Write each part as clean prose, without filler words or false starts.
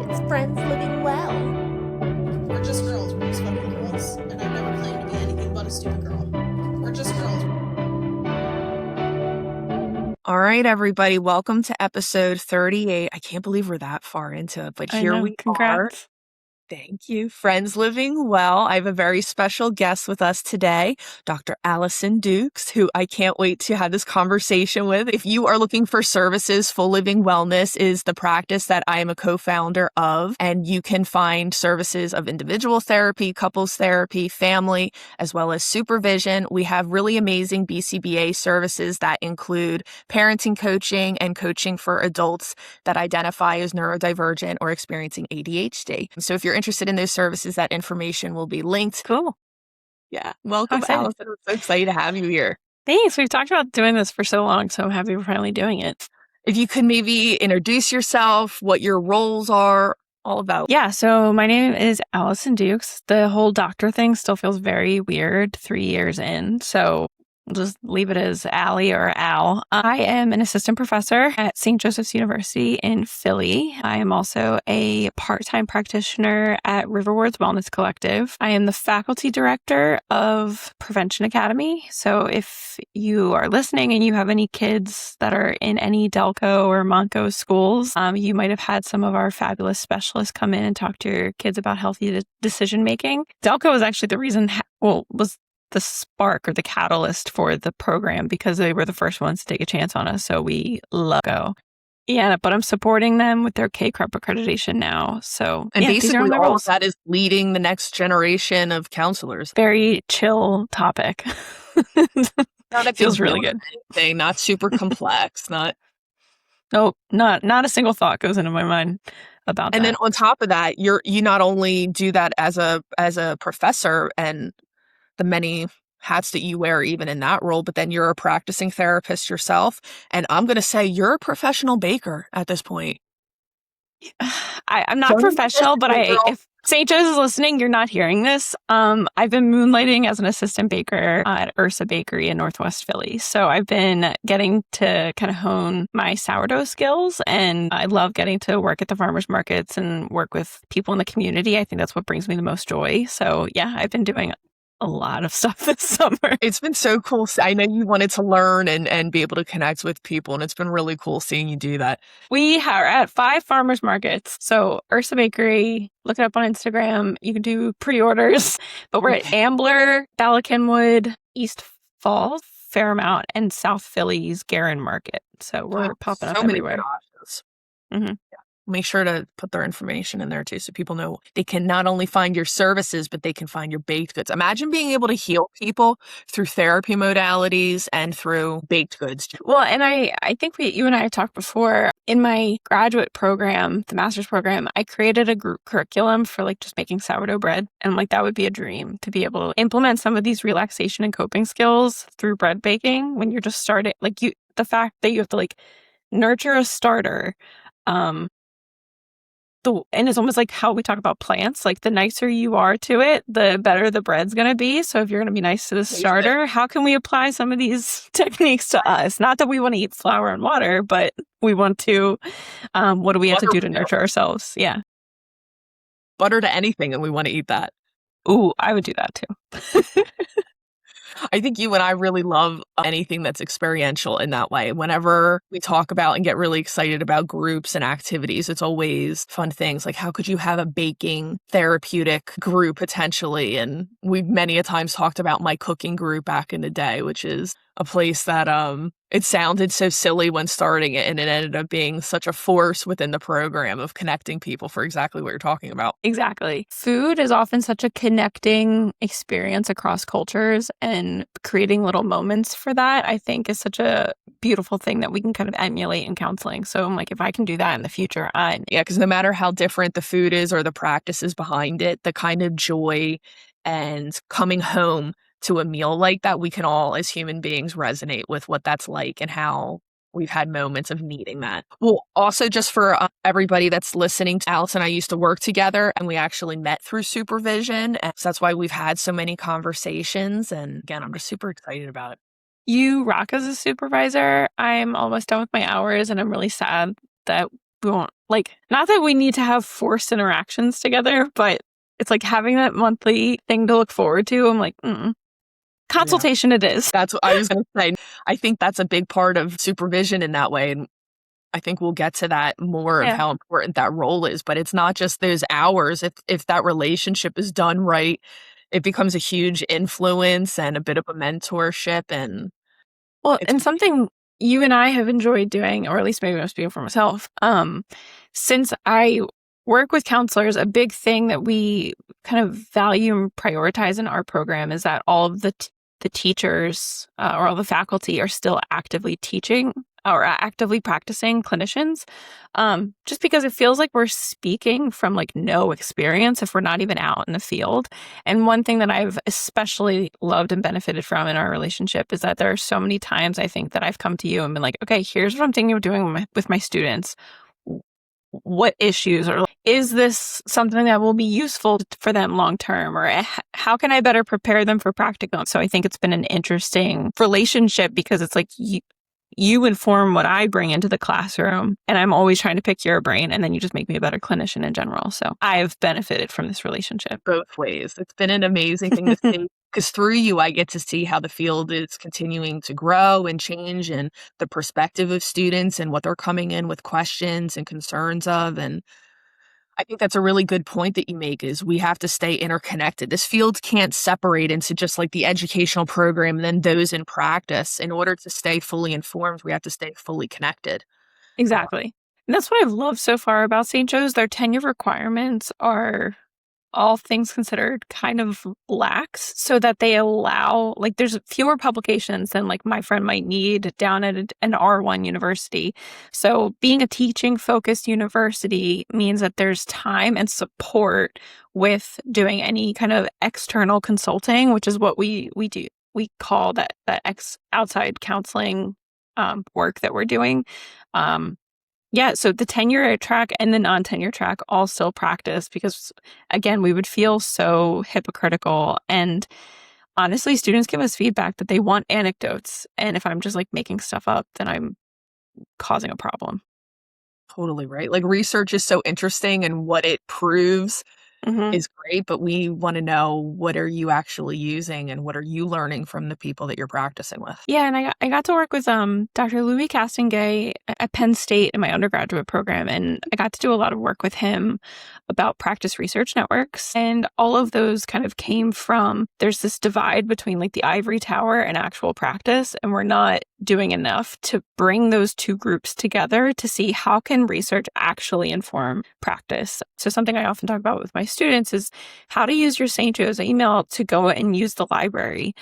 Friends living well. We're just girls. We're just fucking girls. And I've never claimed to be anything but a stupid girl. We're just girls. All right, everybody. Welcome to episode 38. I can't believe we're that far into it, but here we are. Congrats. Thank you. Friends living well. I have a very special guest with us today, Dr. Allison Dukes, who I can't wait to have this conversation with. If you are looking for services, Full Living Wellness is the practice that I am a co-founder of, and you can find services of individual therapy, couples therapy, family, as well as supervision. We have really amazing BCBA services that include parenting coaching and coaching for adults that identify as neurodivergent or experiencing ADHD. So if you're interested in those services, that information will be linked. Cool. Yeah. Welcome, Allison. I'm so excited to have you here. Thanks. We've talked about doing this for so long, so I'm happy we're finally doing it. If you could maybe introduce yourself, what your roles are, all about. Yeah. So my name is Allison Dukes. The whole doctor thing still feels very weird 3 years in. So we'll just leave it as Allie or Al. I am an assistant professor at St. Joseph's University in Philly. I am also a part-time practitioner at Riverwards Wellness Collective. I am the faculty director of Prevention Academy. So if you are listening and you have any kids that are in any Delco or Monco schools, you might have had some of our fabulous specialists come in and talk to your kids about healthy decision making. Delco was actually the reason, was the spark or the catalyst for the program because they were the first ones to take a chance on us. So we love go. Yeah, but I'm supporting them with their K-CREP accreditation now. So and yeah, basically all of that is leading the next generation of counselors. Very chill topic. It feels really good. Anything, not super complex, not a single thought goes into my mind about that. And then on top of that, you not only do that as a professor and the many hats that you wear even in that role, but then you're a practicing therapist yourself. And I'm going to say you're a professional baker at this point. I'm not professional, but if St. Joe's is listening, you're not hearing this. I've been moonlighting as an assistant baker at Ursa Bakery in Northwest Philly. So I've been getting to kind of hone my sourdough skills, and I love getting to work at the farmers markets and work with people in the community. I think that's what brings me the most joy. So yeah, I've been doing a lot of stuff this summer. It's been so cool. I know you wanted to learn and be able to connect with people, and it's been really cool seeing you do that. We are at 5 farmers markets. So Ursa Bakery, look it up on Instagram. You can do pre-orders, but we're at Ambler, Ballackinwood, East Falls, Fairmount, and South Philly's Garin Market. So we're popping up everywhere. Mm-hmm. Yeah. Make sure to put their information in there too, so people know they can not only find your services, but they can find your baked goods. Imagine being able to heal people through therapy modalities and through baked goods. Well, and I think you and I have talked before. In my graduate program, the master's program, I created a group curriculum for just making sourdough bread. And that would be a dream to be able to implement some of these relaxation and coping skills through bread baking when you're just starting. The fact that you have to nurture a starter. And it's almost like how we talk about plants. The nicer you are to it, the better the bread's going to be. So if you're going to be nice to the starter, how can we apply some of these techniques to us? Not that we want to eat flour and water, but we want to, what do we have to do to nurture ourselves? Yeah. Butter to anything, and we want to eat that. Ooh, I would do that too. I think you and I really love anything that's experiential in that way. Whenever we talk about and get really excited about groups and activities, it's always fun things like how could you have a baking therapeutic group potentially? And we've many a times talked about my cooking group back in the day, which is a place that it sounded so silly when starting it, and it ended up being such a force within the program of connecting people for exactly what you're talking about. Exactly. Food is often such a connecting experience across cultures, and creating little moments for that, I think, is such a beautiful thing that we can kind of emulate in counseling. So I'm if I can do that in the future, yeah, because no matter how different the food is or the practices behind it, the kind of joy and coming home to a meal like that, we can all as human beings resonate with what that's like and how we've had moments of needing that. Well, also just for everybody that's listening, Alice and I used to work together, and we actually met through Supervision. And so that's why we've had so many conversations. And again, I'm just super excited about it. You rock as a supervisor. I'm almost done with my hours, and I'm really sad that we won't, like, not that we need to have forced interactions together, but it's like having that monthly thing to look forward to. I'm like, consultation it is. That's what I was going to say. I think that's a big part of supervision in that way. And I think we'll get to that more of how important that role is. But it's not just those hours. If that relationship is done right, it becomes a huge influence and a bit of a mentorship. And and something you and I have enjoyed doing, or at least maybe I'm speaking for myself, since I work with counselors, a big thing that we kind of value and prioritize in our program is that all of the teachers or all the faculty are still actively teaching or actively practicing clinicians, just because it feels like we're speaking from like no experience if we're not even out in the field. And one thing that I've especially loved and benefited from in our relationship is that there are so many times I think that I've come to you and been like, okay, here's what I'm thinking of doing with my students. What issues, or is this something that will be useful for them long term, or how can I better prepare them for practicum? So I think it's been an interesting relationship because it's like you inform what I bring into the classroom, and I'm always trying to pick your brain, and then you just make me a better clinician in general. So I've benefited from this relationship. Both ways. It's been an amazing thing to see, because through you, I get to see how the field is continuing to grow and change, and the perspective of students and what they're coming in with questions and concerns of. And I think that's a really good point that you make, is we have to stay interconnected. This field can't separate into just like the educational program and then those in practice. In order to stay fully informed, we have to stay fully connected. Exactly. And that's what I've loved so far about St. Joe's. Their tenure requirements are, all things considered, kind of lax, so that they allow, like, there's fewer publications than like my friend might need down at an R1 university. So being a teaching focused university means that there's time and support with doing any kind of external consulting, which is what we do. We call that outside counseling work that we're doing. So the tenure track and the non-tenure track all still practice, because again, we would feel so hypocritical. And honestly, students give us feedback that they want anecdotes. And if I'm just like making stuff up, then I'm causing a problem. Totally right. Like, research is so interesting, and what it proves is great, but we want to know, what are you actually using and what are you learning from the people that you're practicing with? Yeah, and I got to work with Dr. Louis Castingay at Penn State in my undergraduate program, and I got to do a lot of work with him about practice research networks. And all of those kind of came from, there's this divide between like the ivory tower and actual practice, and we're not doing enough to bring those two groups together to see how can research actually inform practice. So something I often talk about with my students is how to use your St. Joe's email to go and use the library.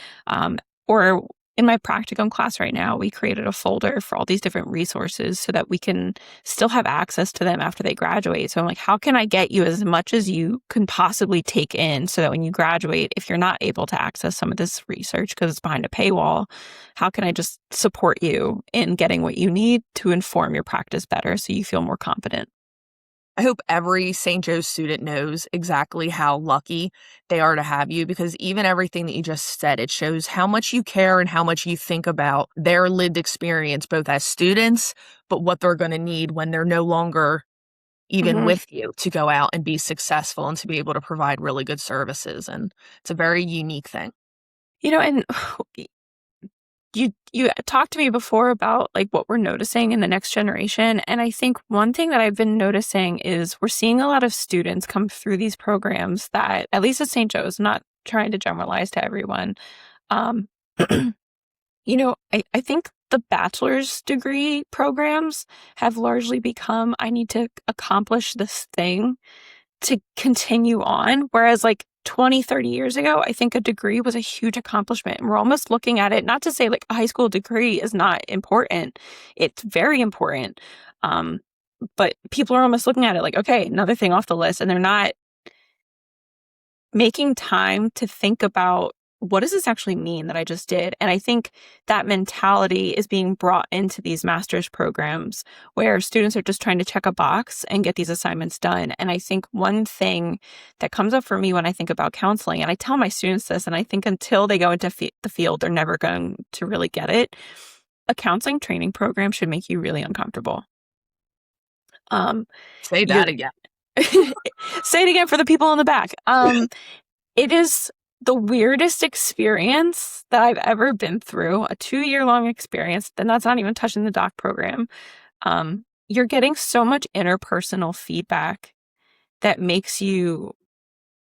Or in my practicum class right now, we created a folder for all these different resources so that we can still have access to them after they graduate. So I'm like, how can I get you as much as you can possibly take in, so that when you graduate, if you're not able to access some of this research because it's behind a paywall, how can I just support you in getting what you need to inform your practice better so you feel more confident? I hope every St. Joe's student knows exactly how lucky they are to have you, because even everything that you just said, it shows how much you care and how much you think about their lived experience, both as students, but what they're going to need when they're no longer even with you, to go out and be successful and to be able to provide really good services. And it's a very unique thing. You know, and you talked to me before about like what we're noticing in the next generation. And I think one thing that I've been noticing is we're seeing a lot of students come through these programs that, at least at St. Joe's, not trying to generalize to everyone. I think the bachelor's degree programs have largely become, I need to accomplish this thing to continue on. Whereas like 20, 30 years ago, I think a degree was a huge accomplishment. And we're almost looking at it, not to say like a high school degree is not important. It's very important. But people are almost looking at it like, okay, another thing off the list. And they're not making time to think about, what does this actually mean that I just did? And I think that mentality is being brought into these master's programs where students are just trying to check a box and get these assignments done. And I think one thing that comes up for me when I think about counseling, and I tell my students this, and I think until they go into the field, they're never going to really get it. A counseling training program should make you really uncomfortable. Say You're that again. say it again for the people in the back. It is the weirdest experience that I've ever been through, a 2-year-long experience, and that's not even touching the doc program. You're getting so much interpersonal feedback that makes you,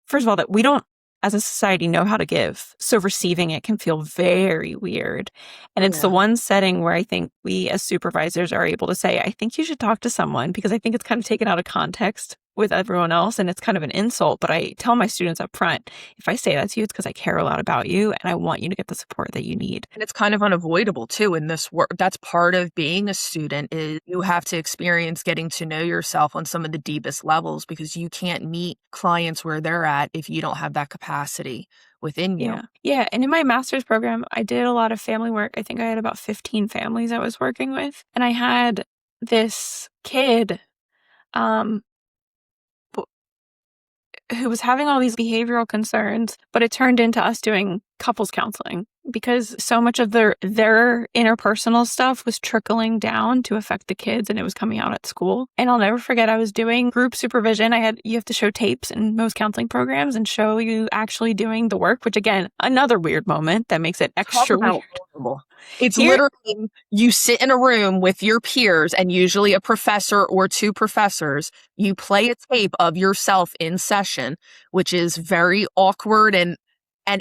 first of all, that we don't, as a society, know how to give. So receiving it can feel very weird. And it's the one setting where I think we as supervisors are able to say, I think you should talk to someone, because I think it's kind of taken out of context with everyone else and it's kind of an insult. But I tell my students up front, if I say that to you, it's because I care a lot about you and I want you to get the support that you need. And it's kind of unavoidable too in this work. That's part of being a student, is you have to experience getting to know yourself on some of the deepest levels, because you can't meet clients where they're at if you don't have that capacity within you. Yeah. And in my master's program, I did a lot of family work. I think I had about 15 families I was working with. And I had this kid who was having all these behavioral concerns, but it turned into us doing couples counseling because so much of their interpersonal stuff was trickling down to affect the kids, and it was coming out at school. And I'll never forget, I was doing group supervision. You have to show tapes in most counseling programs and show you actually doing the work, which again, another weird moment that makes it extra weird. It's literally, you sit in a room with your peers and usually a professor or 2 professors. You play a tape of yourself in session, which is very awkward, and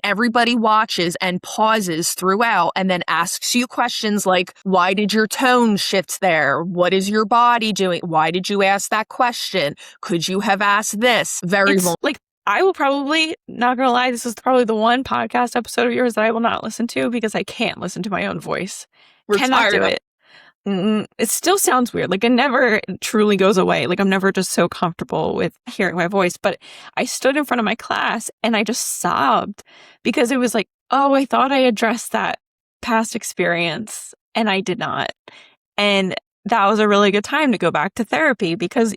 everybody watches and pauses throughout and then asks you questions like, why did your tone shift there? What is your body doing? Why did you ask that question? Could you have asked this? Like, I will probably, not gonna lie, this is probably the one podcast episode of yours that I will not listen to because I can't listen to my own voice. Cannot do it. It still sounds weird. Like, it never truly goes away. Like, I'm never just so comfortable with hearing my voice. But I stood in front of my class and I just sobbed because it was like, oh, I thought I addressed that past experience and I did not. And that was a really good time to go back to therapy, because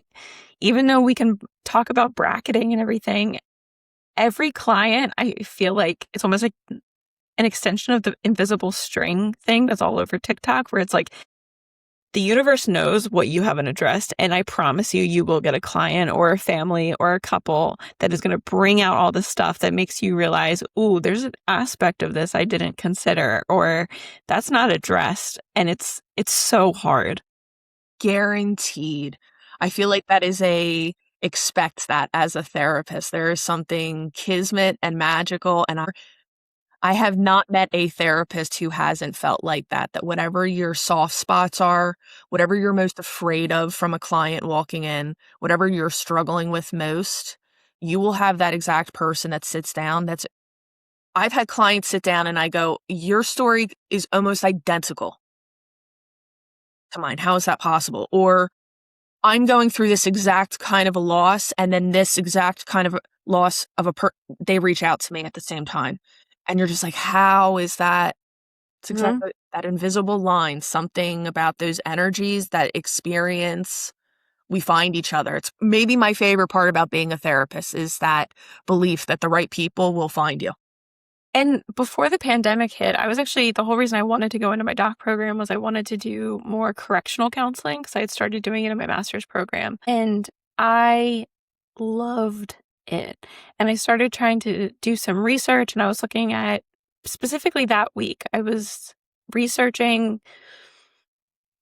even though we can talk about bracketing and everything, every client, I feel like it's almost like an extension of the invisible string thing that's all over TikTok, where it's like, the universe knows what you haven't addressed, and I promise you, you will get a client or a family or a couple that is going to bring out all the stuff that makes you realize, ooh, there's an aspect of this I didn't consider, or that's not addressed, and it's so hard. Guaranteed. I feel like that is expect that as a therapist. There is something kismet and magical, and I have not met a therapist who hasn't felt like that whatever your soft spots are, whatever you're most afraid of from a client walking in, whatever you're struggling with most, you will have that exact person that sits down. I've had clients sit down and I go, your story is almost identical to mine. How is that possible? Or I'm going through this exact kind of a loss, and then this exact kind of loss of they reach out to me at the same time. And you're just like, how is that? It's exactly that invisible line, something about those energies, that experience, we find each other. It's maybe my favorite part about being a therapist, is that belief that the right people will find you. And before the pandemic hit, I was actually, the whole reason I wanted to go into my doc program was I wanted to do more correctional counseling, because I had started doing it in my master's program. And I loved it. And I started trying to do some research, and I was looking at, specifically that week, I was researching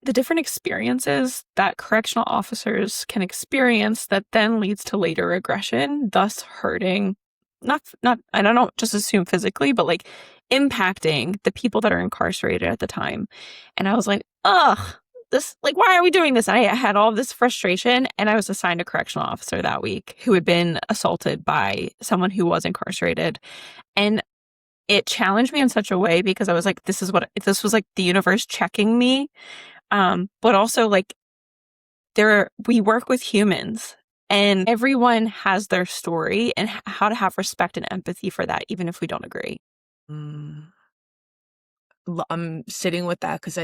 the different experiences that correctional officers can experience that then leads to later aggression, thus hurting, not, and I don't just assume physically, but like impacting the people that are incarcerated at the time. And I was like, ugh, this, like, why are we doing this? And I had all this frustration, and I was assigned a correctional officer that week who had been assaulted by someone who was incarcerated. And it challenged me in such a way, because I was like, this was like the universe checking me. But also, like, we work with humans, and everyone has their story, and how to have respect and empathy for that, even if we don't agree. I'm sitting with that because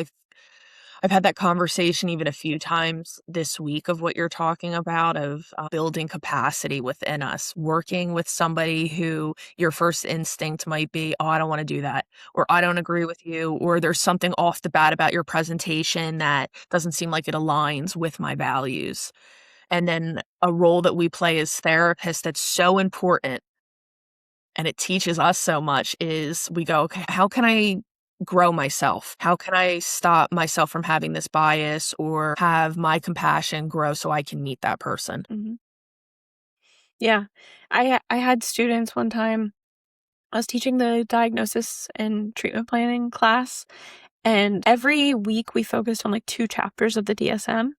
I've had that conversation even a few times this week of what you're talking about, of building capacity within us, working with somebody who your first instinct might be, oh, I don't want to do that, or I don't agree with you, or there's something off the bat about your presentation that doesn't seem like it aligns with my values. And then a role that we play as therapists that's so important, and it teaches us so much, is we go, okay, how can I grow myself? How can I stop myself from having this bias, or have my compassion grow so I can meet that person? Mhm. Yeah. I had students one time, I was teaching the diagnosis and treatment planning class, and every week we focused on like 2 chapters of the DSM.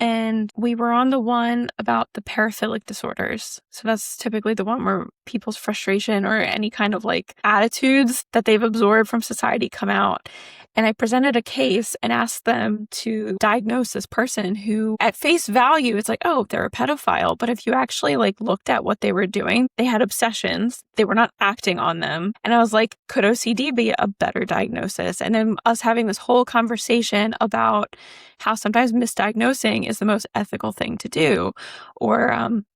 And we were on the one about the paraphilic disorders. So that's typically the one where people's frustration or any kind of like attitudes that they've absorbed from society come out. And I presented a case and asked them to diagnose this person who, at face value, it's like, oh, they're a pedophile. But if you actually like looked at what they were doing, they had obsessions. They were not acting on them. And I was like, could OCD be a better diagnosis? And then us having this whole conversation about how sometimes misdiagnosing is the most ethical thing to do. Or,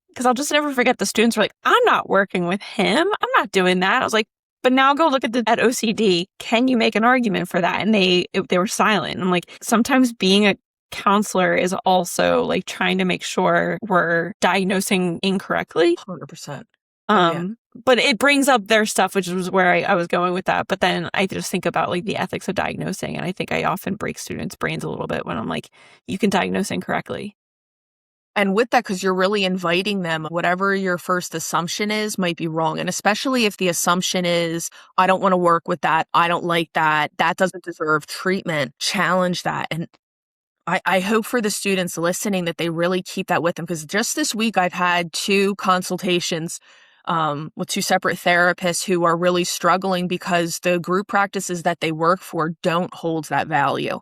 because I'll just never forget, the students were like, I'm not working with him. I'm not doing that. I was like, but now go look at OCD. Can you make an argument for that? And they were silent. I'm like, sometimes being a counselor is also like trying to make sure we're diagnosing incorrectly. 100%. But it brings up their stuff, which was where I was going with that. But then I just think about like the ethics of diagnosing. And I think I often break students' brains a little bit when I'm like, you can diagnose incorrectly. And with that, because you're really inviting them, whatever your first assumption is might be wrong. And especially if the assumption is, I don't want to work with that, I don't like that, that doesn't deserve treatment, challenge that. And I hope for the students listening that they really keep that with them. Because just this week, I've had 2 consultations with 2 separate therapists who are really struggling because the group practices that they work for don't hold that value.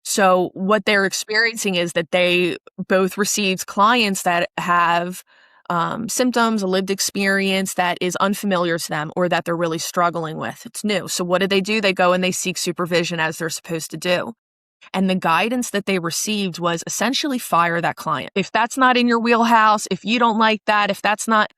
So what they're experiencing is that they both received clients that have symptoms, a lived experience that is unfamiliar to them, or that they're really struggling with. It's new. So what do? They go and they seek supervision as they're supposed to do. And the guidance that they received was essentially fire that client. If that's not in your wheelhouse, if you don't like that, if that's not,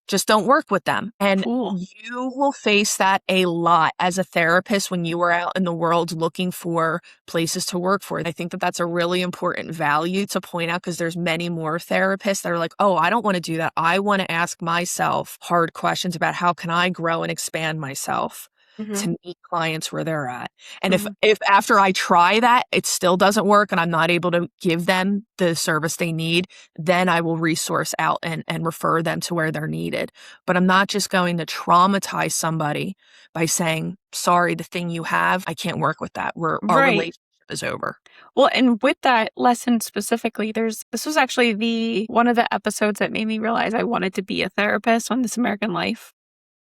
just don't work with them. And Cool. you will face that a lot as a therapist when you are out in the world looking for places to work for. I think that that's a really important value to point out, because there's many more therapists that are like, oh, I don't want to do that. I want to ask myself hard questions about how can I grow and expand myself to meet clients where they're at. And if after I try that, it still doesn't work and I'm not able to give them the service they need, then I will resource out and refer them to where they're needed. But I'm not just going to traumatize somebody by saying, sorry, the thing you have, I can't work with that. Our relationship is over. Well, and with that lesson specifically, this was actually one of the episodes that made me realize I wanted to be a therapist on This American Life.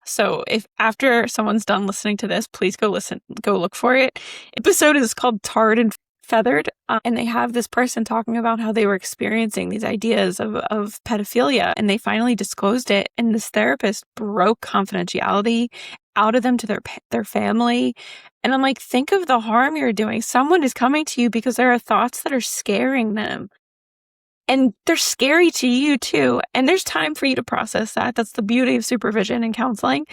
So if after someone's done listening to this, please go look for it. Episode is called Tarred and Feathered. And they have this person talking about how they were experiencing these ideas of pedophilia, and they finally disclosed it. And this therapist broke confidentiality out of them to their family. And I'm like, think of the harm you're doing. Someone is coming to you because there are thoughts that are scaring them. And they're scary to you too. And there's time for you to process that. That's the beauty of supervision and counseling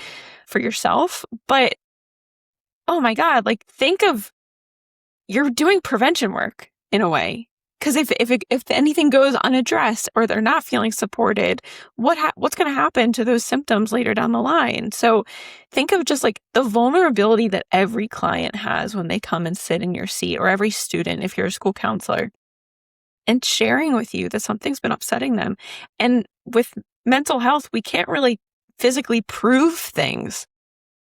for yourself. But, oh my God, like think of, you're doing prevention work in a way. Because if anything goes unaddressed or they're not feeling supported, what's going to happen to those symptoms later down the line? So think of just like the vulnerability that every client has when they come and sit in your seat, or every student if you're a school counselor, and sharing with you that something's been upsetting them. And with mental health, we can't really physically prove things.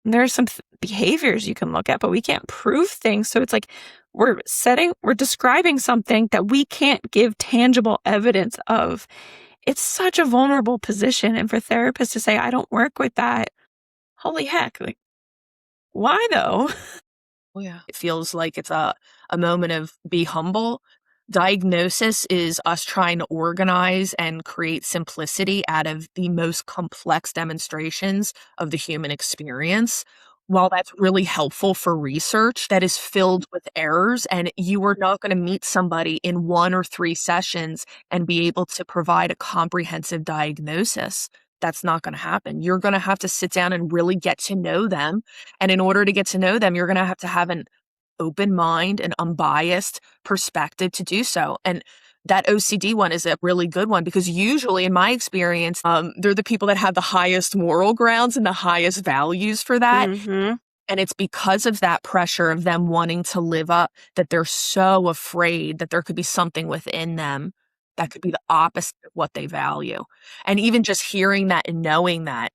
And there are some behaviors you can look at, but we can't prove things. So it's like we're describing something that we can't give tangible evidence of. It's such a vulnerable position. And for therapists to say, I don't work with that, holy heck, like, why though? Oh, yeah. It feels like it's a moment of be humble. Diagnosis is us trying to organize and create simplicity out of the most complex demonstrations of the human experience. while that's really helpful for research, that is filled with errors, and you are not going to meet somebody in 1 or 3 sessions and be able to provide a comprehensive diagnosis. That's not going to happen. You're going to have to sit down and really get to know them. And in order to get to know them, you're going to have an open mind and unbiased perspective to do so. And that OCD one is a really good one because usually in my experience, they're the people that have the highest moral grounds and the highest values for that. Mm-hmm. And it's because of that pressure of them wanting to live up that they're so afraid that there could be something within them that could be the opposite of what they value. And even just hearing that and knowing that,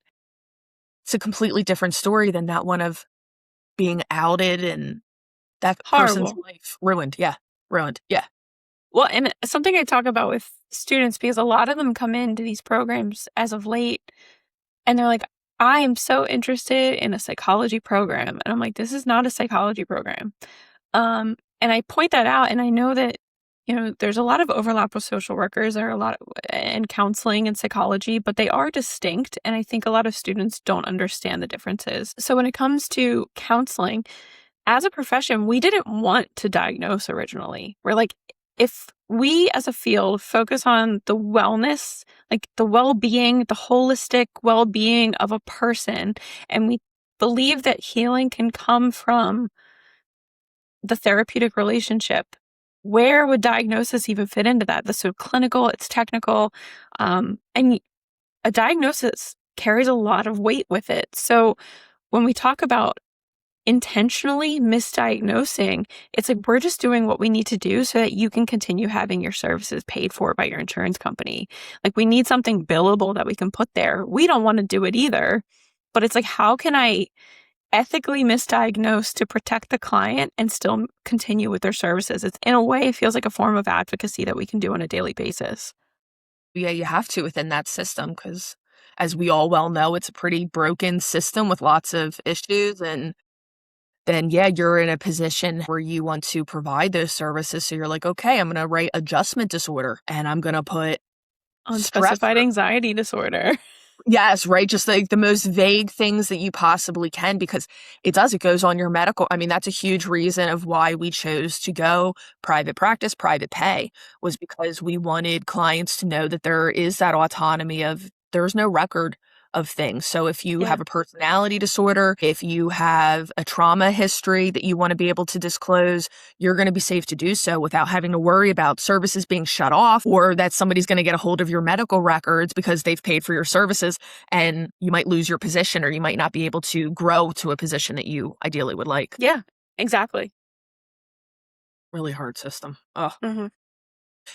it's a completely different story than that one of being outed and that person's Horrible. life ruined. Yeah. Ruined. Yeah. Well, and something I talk about with students, because a lot of them come into these programs as of late and they're like, I am so interested in a psychology program. And I'm like, this is not a psychology program. And I point that out, and I know that, there's a lot of overlap with social workers. There are a lot in counseling and psychology, but they are distinct. And I think a lot of students don't understand the differences. So when it comes to counseling, as a profession, we didn't want to diagnose originally. We're like, if we as a field focus on the wellness, like the well-being, the holistic well-being of a person, and we believe that healing can come from the therapeutic relationship, where would diagnosis even fit into that? This is clinical, it's technical, and a diagnosis carries a lot of weight with it. So when we talk about intentionally misdiagnosing, it's like we're just doing what we need to do so that you can continue having your services paid for by your insurance company. Like, we need something billable that we can put there. We don't want to do it either, but it's like, how can I ethically misdiagnose to protect the client and still continue with their services? It's, in a way, it feels like a form of advocacy that we can do on a daily basis. Yeah, you have to within that system because, as we all well know, it's a pretty broken system with lots of issues. And then, yeah, you're in a position where you want to provide those services. So you're like, okay, I'm going to write adjustment disorder and I'm going to put Unspecified stressor. anxiety disorder. Yes, right. Just like the most vague things that you possibly can, because it goes on your medical. I mean, that's a huge reason of why we chose to go private practice, private pay, was because we wanted clients to know that there is that autonomy of there's no record of things. So if you have a personality disorder, if you have a trauma history that you want to be able to disclose, you're going to be safe to do so without having to worry about services being shut off or that somebody's going to get a hold of your medical records because they've paid for your services and you might lose your position or you might not be able to grow to a position that you ideally would like. Yeah, exactly. Really hard system. Oh. Mm-hmm.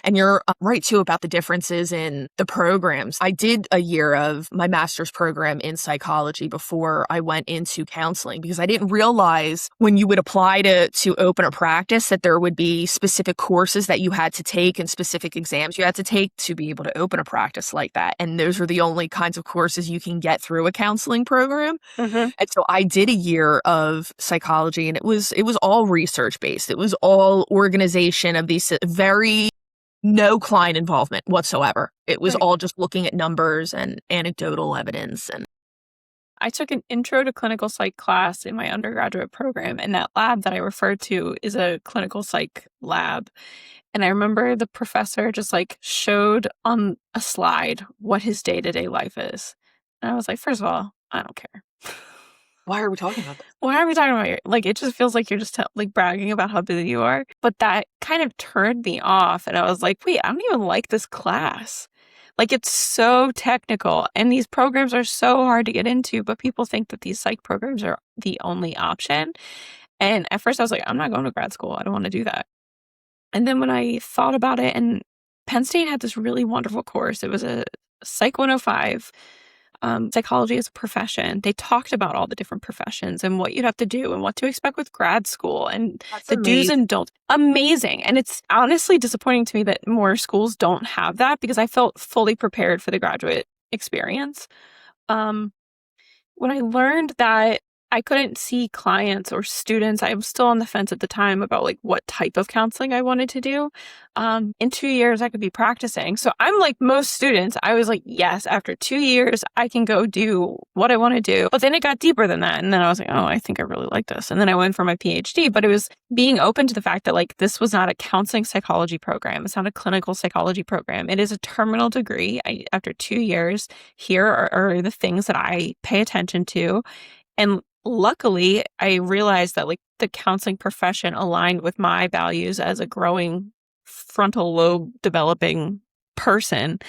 And you're right, too, about the differences in the programs. I did a year of my master's program in psychology before I went into counseling because I didn't realize when you would apply to open a practice that there would be specific courses that you had to take and specific exams you had to take to be able to open a practice like that. And those are the only kinds of courses you can get through a counseling program. Mm-hmm. And so I did a year of psychology, and it was all research based. It was all organization of these very no client involvement whatsoever. It was all just looking at numbers and anecdotal evidence. And I took an intro to clinical psych class in my undergraduate program, and that lab that I referred to is a clinical psych lab. And I remember the professor just like showed on a slide what his day-to-day life is. And I was like, first of all, I don't care. why are we talking about that? Why are we talking about it? Like, it just feels like you're just like bragging about how busy you are. But that kind of turned me off. And I was like, wait, I don't even like this class. Like, it's so technical and these programs are so hard to get into, but people think that these psych programs are the only option. And at first I was like, I'm not going to grad school. I don't want to do that. And then when I thought about it, and Penn State had this really wonderful course. It was a Psych 105, psychology as a profession. They talked about all the different professions and what you'd have to do and what to expect with grad school and That's the do's and don'ts. Amazing. And it's honestly disappointing to me that more schools don't have that because I felt fully prepared for the graduate experience. When I learned that I couldn't see clients or students. I was still on the fence at the time about like what type of counseling I wanted to do. In 2 years, I could be practicing. So I'm like most students. I was like, yes, after 2 years, I can go do what I want to do. But then it got deeper than that. And then I was like, oh, I think I really like this. And then I went for my PhD, but it was being open to the fact that like this was not a counseling psychology program. It's not a clinical psychology program. It is a terminal degree. After 2 years, here are the things that I pay attention to. And luckily, I realized that like the counseling profession aligned with my values as a growing frontal lobe developing person.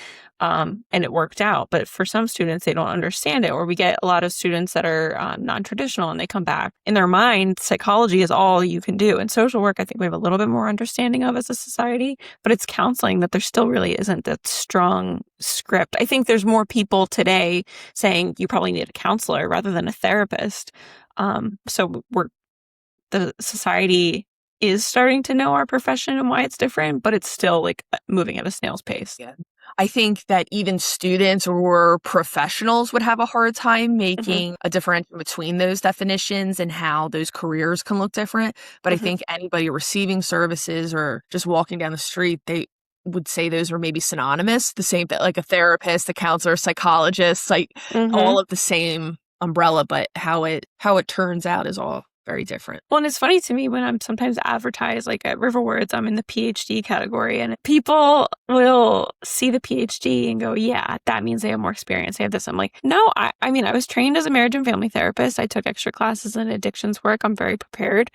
And it worked out. But for some students, they don't understand it. Or we get a lot of students that are non-traditional and they come back. In their mind, psychology is all you can do. And social work, I think we have a little bit more understanding of as a society. But it's counseling that there still really isn't that strong script. I think there's more people today saying you probably need a counselor rather than a therapist. So the society is starting to know our profession and why it's different, but it's still like moving at a snail's pace. Yeah. I think that even students or professionals would have a hard time making a differential between those definitions and how those careers can look different. But I think anybody receiving services or just walking down the street, they would say those are maybe synonymous. The same that like a therapist, a counselor, a psychologist, like all of the same umbrella, but how it turns out is all very different. Well, and it's funny to me when I'm sometimes advertised, like at Riverwords, I'm in the PhD category, and people will see the PhD and go, yeah, that means they have more experience. They have this. I'm like, no, I mean, I was trained as a marriage and family therapist. I took extra classes in addictions work. I'm very prepared.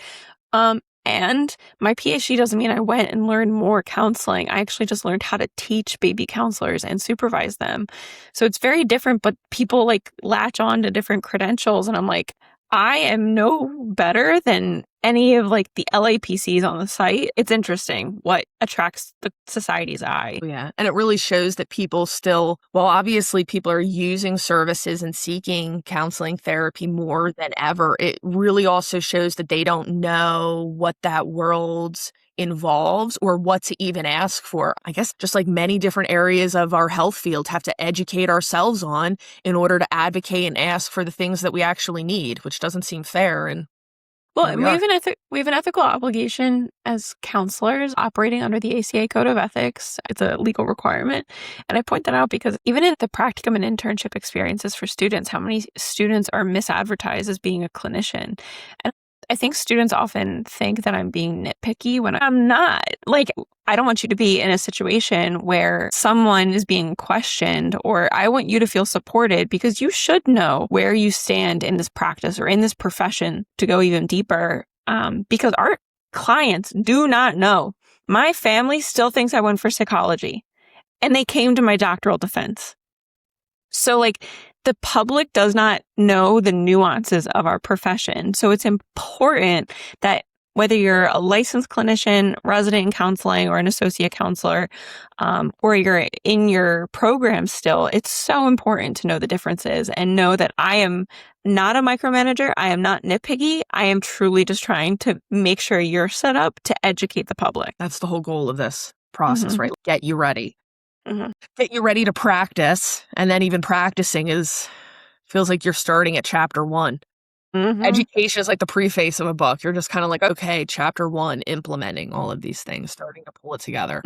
And my PhD doesn't mean I went and learned more counseling. I actually just learned how to teach baby counselors and supervise them. So it's very different, but people like latch on to different credentials. And I'm like, I am no better than any of like the LAPCs on the site. It's interesting what attracts the society's eye. Yeah. And it really shows that people still, well, obviously people are using services and seeking counseling therapy more than ever. It really also shows that they don't know what that world involves or what to even ask for. I guess just like many different areas of our health field have to educate ourselves on in order to advocate and ask for the things that we actually need, which doesn't seem fair. And well, we have an ethical obligation as counselors operating under the ACA Code of Ethics. It's a legal requirement. And I point that out because even in the practicum and internship experiences for students, how many students are misadvertised as being a clinician? And I think students often think that I'm being nitpicky when I'm not. Like, I don't want you to be in a situation where someone is being questioned, or I want you to feel supported because you should know where you stand in this practice or in this profession to go even deeper. Because our clients do not know. My family still thinks I went for psychology, and they came to my doctoral defense. So like the public does not know the nuances of our profession. So it's important that whether you're a licensed clinician, resident in counseling, or an associate counselor, or you're in your program still, it's so important to know the differences and know that I am not a micromanager. I am not nitpicky. I am truly just trying to make sure you're set up to educate the public. that's the whole goal of this process, right? Get you ready. Get you ready to practice. And then even practicing feels like you're starting at chapter 1. Education is like the preface of a book. You're just kind of like, okay, chapter 1, implementing all of these things, starting to pull it together.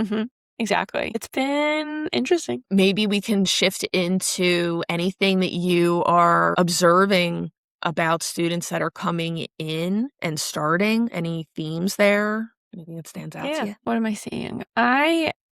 Exactly. It's been interesting. Maybe we can shift into anything that you are observing about students that are coming in and starting. Any themes there? Anything that stands out to you? What am I seeing?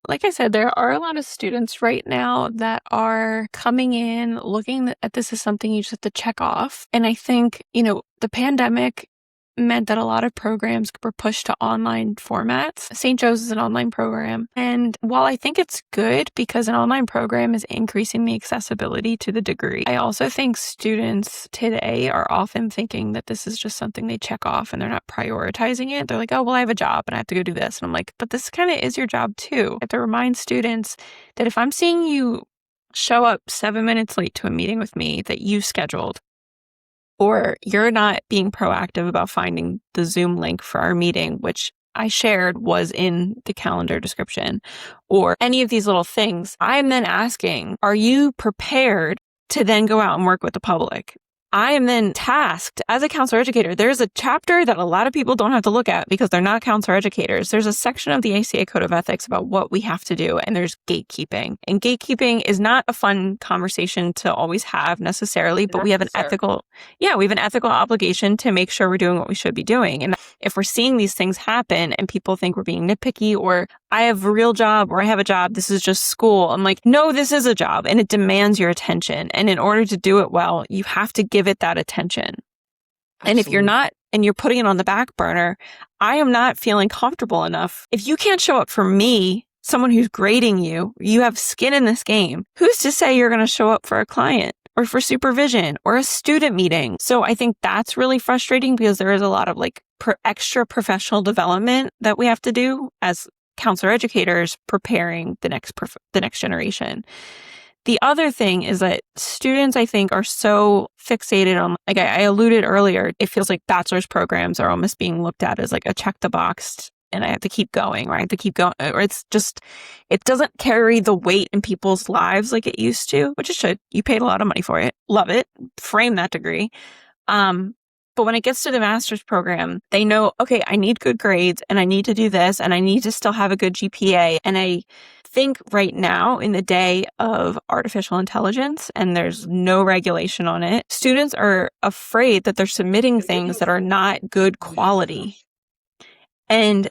Like I said, there are a lot of students right now that are coming in looking at this as something you just have to check off. And I think, the pandemic meant that a lot of programs were pushed to online formats. St. Joe's is an online program. And while I think it's good because an online program is increasing the accessibility to the degree, I also think students today are often thinking that this is just something they check off and they're not prioritizing it. They're like, oh, well, I have a job and I have to go do this. And I'm like, but this kind of is your job too. I have to remind students that if I'm seeing you show up 7 minutes late to a meeting with me that you scheduled, or you're not being proactive about finding the Zoom link for our meeting, which I shared was in the calendar description, or any of these little things, I'm then asking, are you prepared to then go out and work with the public? I am then tasked as a counselor educator. There's a chapter that a lot of people don't have to look at because they're not counselor educators. There's a section of the ACA Code of Ethics about what we have to do, and there's gatekeeping. And gatekeeping is not a fun conversation to always have necessarily, but we have an ethical obligation to make sure we're doing what we should be doing. And if we're seeing these things happen and people think we're being nitpicky, or I have a real job, or I have a job, this is just school. I'm like, no, this is a job and it demands your attention. And in order to do it well, you have to give it that attention. Absolutely. And if you're not, and you're putting it on the back burner, I am not feeling comfortable enough. If you can't show up for me, someone who's grading you, you have skin in this game. Who's to say you're going to show up for a client or for supervision or a student meeting? So I think that's really frustrating because there is a lot of like extra professional development that we have to do as counselor educators preparing the next generation. The other thing is that students, I think, are so fixated on, like I alluded earlier, it feels like bachelor's programs are almost being looked at as like a check the box and I have to keep going, right? I have to keep going. Or it's just, it doesn't carry the weight in people's lives like it used to, which it should. You paid a lot of money for it. Love it. Frame that degree. But when it gets to the master's program, they know, okay, I need good grades and I need to do this and I need to still have a good GPA. And I think right now in the day of artificial intelligence and there's no regulation on it, students are afraid that they're submitting things that are not good quality. And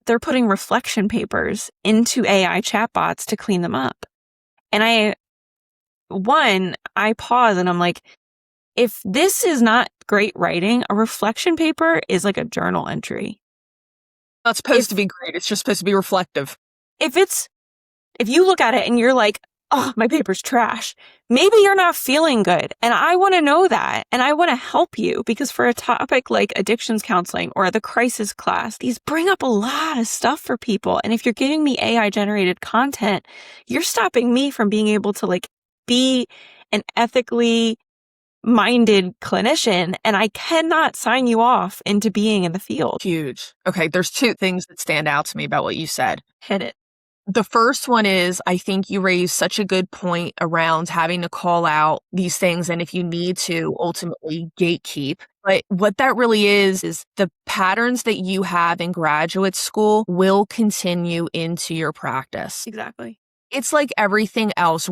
they're putting reflection papers into AI chatbots to clean them up. And I pause and I'm like, if this is not great writing, a reflection paper is like a journal entry. Not supposed to be great. It's just supposed to be reflective. If you look at it and you're like, oh, my paper's trash, maybe you're not feeling good. And I want to know that. And I want to help you because for a topic like addictions counseling or the crisis class, these bring up a lot of stuff for people. And if you're giving me AI generated content, you're stopping me from being able to like be an ethically minded clinician, and I cannot sign you off into being in the field. Huge. Okay, there's two things that stand out to me about what you said. Hit it. The first one is, I think you raised such a good point around having to call out these things and if you need to ultimately gatekeep. But what that really is the patterns that you have in graduate school will continue into your practice. Exactly. It's like everything else.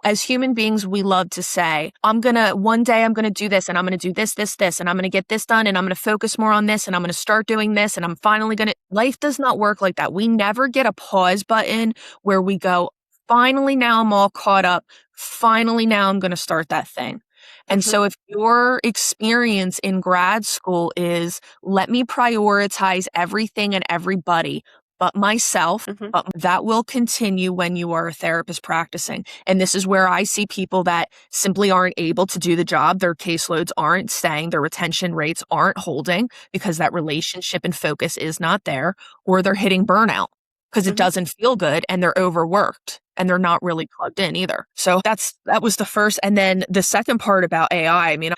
As human beings, we love to say, one day I'm going to do this and I'm going to do this, and I'm going to get this done and I'm going to focus more on this and I'm going to start doing this and I'm finally going to, life does not work like that. We never get a pause button where we go, finally now I'm all caught up. Finally now I'm going to start that thing. And so if your experience in grad school is, let me prioritize everything and everybody, but myself, but that will continue when you are a therapist practicing. And this is where I see people that simply aren't able to do the job. Their caseloads aren't staying, their retention rates aren't holding because that relationship and focus is not there, or they're hitting burnout because it doesn't feel good and they're overworked and they're not really plugged in either. So that was the first. And then the second part about AI, I mean,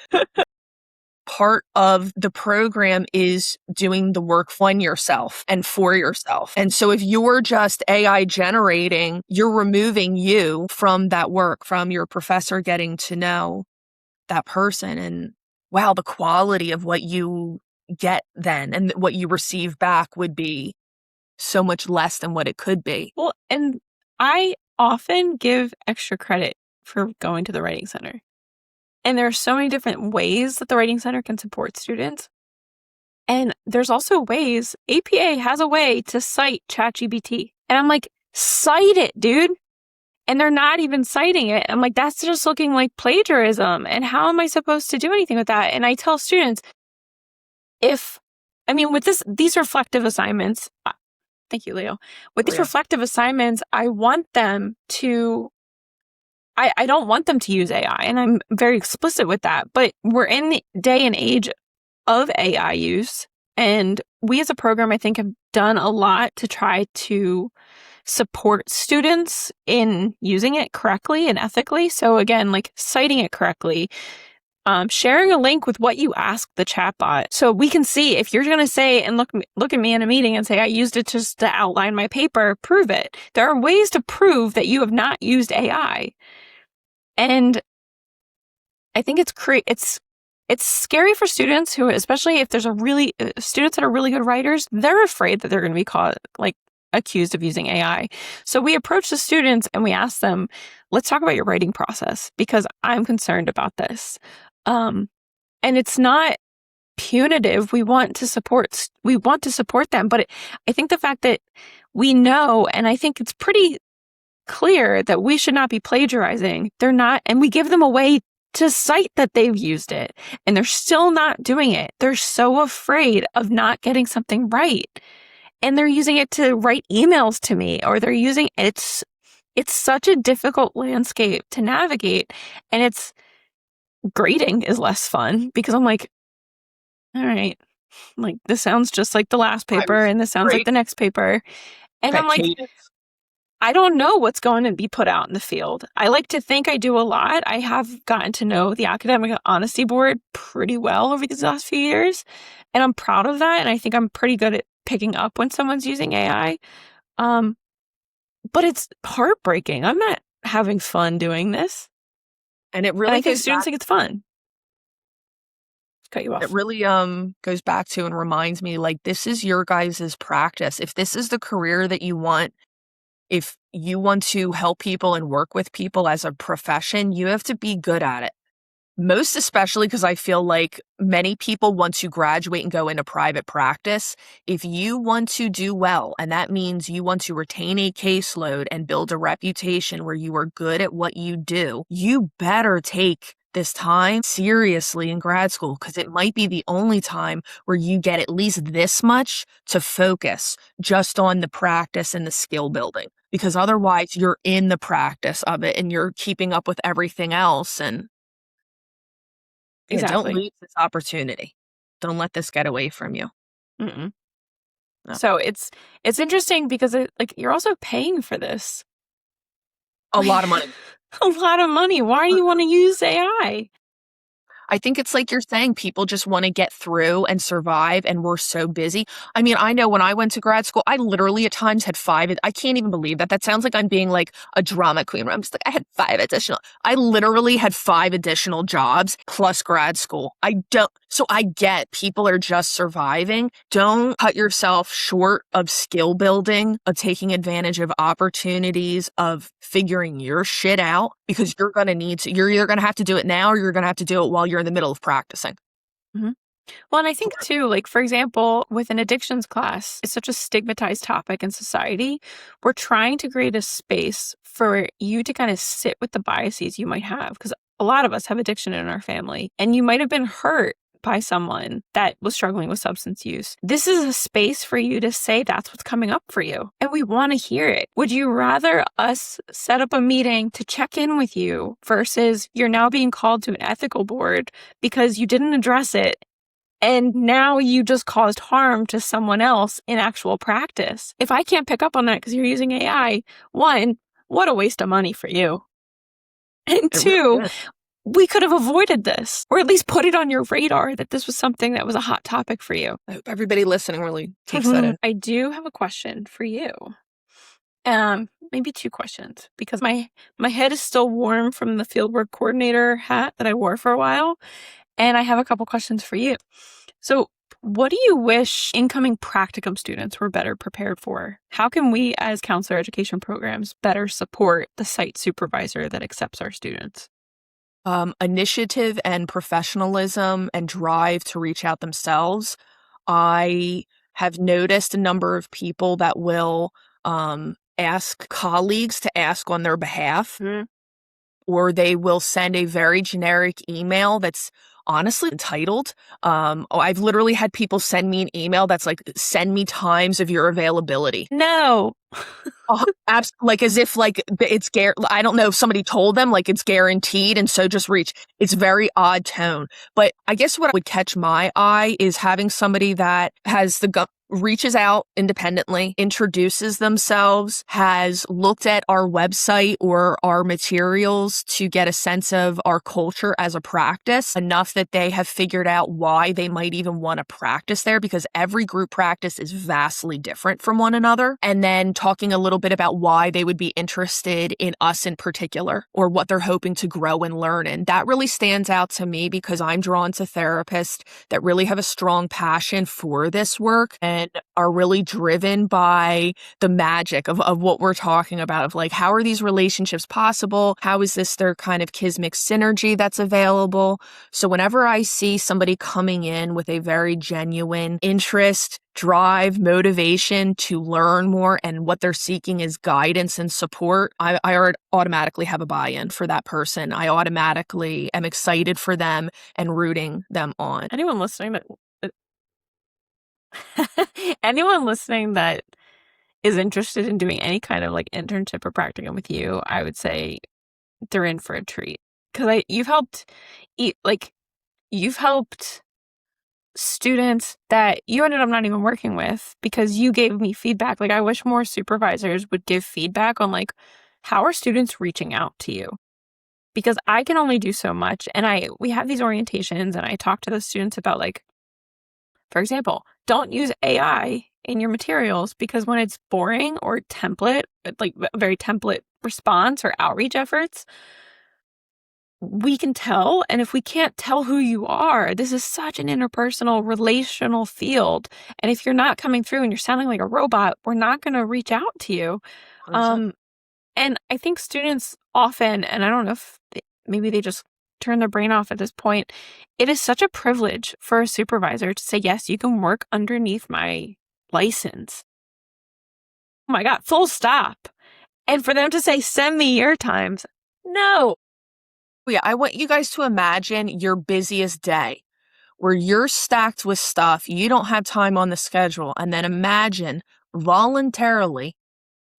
part of the program is doing the work on yourself and for yourself. And so if you're just AI generating, you're removing you from that work, from your professor getting to know that person. And wow, the quality of what you get then and what you receive back would be so much less than what it could be. Well, and I often give extra credit for going to the Writing Center. And there are so many different ways that the Writing Center can support students. And there's also ways, APA has a way to cite ChatGPT. And I'm like, cite it, dude. And they're not even citing it. I'm like, that's just looking like plagiarism. And how am I supposed to do anything with that? And I tell students, with these reflective assignments, thank you, Leo. With these reflective assignments, I want them to I don't want them to use AI, and I'm very explicit with that, but we're in the day and age of AI use, and we as a program, I think, have done a lot to try to support students in using it correctly and ethically. So again, like citing it correctly, sharing a link with what you ask the chatbot. So we can see if you're going to say and look at me in a meeting and say, I used it just to outline my paper, prove it. There are ways to prove that you have not used AI. And I think it's it's scary for students who, especially if there's students that are really good writers, they're afraid that they're going to be caught, like, accused of using AI. So we approach the students and we ask them, let's talk about your writing process because I'm concerned about this. And it's not punitive. We want to support them. But I think the fact that we know, and I think it's pretty clear that we should not be plagiarizing. They're not, and we give them a way to cite that they've used it, and they're still not doing it. They're so afraid of not getting something right. And they're using it to write emails to me, or they're using it's such a difficult landscape to navigate. And grading is less fun because I'm like, all right, like this sounds just like the last paper and this sounds like the next paper. And I'm like, I don't know what's going to be put out in the field. I like to think I do a lot. I have gotten to know the Academic Honesty Board pretty well over these last few years, and I'm proud of that. And I think I'm pretty good at picking up when someone's using AI. But it's heartbreaking. I'm not having fun doing this. And it really I think students think it's fun. Cut you off. It really goes back to and reminds me, like, this is your guys' practice. If this is the career that you want, if you want to help people and work with people as a profession, you have to be good at it. Most especially because I feel like many people want to graduate and go into private practice. If you want to do well, and that means you want to retain a caseload and build a reputation where you are good at what you do, you better take this time seriously in grad school, because it might be the only time where you get at least this much to focus just on the practice and the skill building, because otherwise you're in the practice of it and you're keeping up with everything else. And exactly. Don't lose this opportunity. Don't let this get away from you. No. So it's interesting because you're also paying for this. A lot of money. A lot of money. Why do you want to use AI? I think it's like you're saying, people just want to get through and survive, and we're so busy. I mean, I know when I went to grad school, I literally at times had I can't even believe that. That sounds like I'm being like a drama queen. I'm just like, I literally had 5 additional jobs plus grad school. So I get people are just surviving. Don't cut yourself short of skill building, of taking advantage of opportunities, of figuring your shit out, because you're going to need to. You're either going to have to do it now or you're going to have to do it while you're in the middle of practicing. Mm-hmm. Well, and I think too, like, for example, with an addictions class, it's such a stigmatized topic in society. We're trying to create a space for you to kind of sit with the biases you might have, because a lot of us have addiction in our family, and you might have been hurt by someone that was struggling with substance use. This is a space for you to say that's what's coming up for you, and we want to hear it. Would you rather us set up a meeting to check in with you versus you're now being called to an ethical board because you didn't address it, and now you just caused harm to someone else in actual practice? If I can't pick up on that because you're using AI, 1, what a waste of money for you. And 2, we could have avoided this, or at least put it on your radar that this was something that was a hot topic for you. I hope everybody listening really takes that in. I do have a question for you. Maybe 2 questions, because my head is still warm from the fieldwork coordinator hat that I wore for a while. And I have a couple questions for you. So what do you wish incoming practicum students were better prepared for? How can we as counselor education programs better support the site supervisor that accepts our students? Initiative and professionalism and drive to reach out themselves. I have noticed a number of people that will ask colleagues to ask on their behalf, or they will send a very generic email that's honestly entitled. I've literally had people send me an email that's like, send me times of your availability. No. Like as if like it's I don't know if somebody told them like it's guaranteed, and so just reach. It's very odd tone. But I guess what would catch my eye is having somebody that has reaches out independently, introduces themselves, has looked at our website or our materials to get a sense of our culture as a practice, enough that they have figured out why they might even want to practice there, because every group practice is vastly different from one another. And then talking a little little bit about why they would be interested in us in particular or what they're hoping to grow and learn. And that really stands out to me because I'm drawn to therapists that really have a strong passion for this work and are really driven by the magic of what we're talking about, of like, how are these relationships possible? How is this their kind of kismic synergy that's available? So whenever I see somebody coming in with a very genuine interest, drive, motivation to learn more, and what they're seeking is guidance and support, I automatically have a buy-in for that person. I automatically am excited for them and rooting them on. Anyone listening that is interested in doing any kind of like internship or practicum with you, I would say they're in for a treat. Because you've helped students that you ended up not even working with because you gave me feedback. Like, I wish more supervisors would give feedback on like, how are students reaching out to you? Because I can only do so much. And we have these orientations and I talk to the students about, like, for example, don't use AI in your materials because when it's boring or template, like a very template response or outreach efforts, we can tell. And if we can't tell who you are, this is such an interpersonal, relational field. And if you're not coming through and you're sounding like a robot, we're not going to reach out to you. 100%. And I think students often, and I don't know if maybe they just turn their brain off at this point, it is such a privilege for a supervisor to say, yes, you can work underneath my license. Oh my God, full stop. And for them to say, send me your times. No. Yeah, I want you guys to imagine your busiest day where you're stacked with stuff, you don't have time on the schedule, and then imagine voluntarily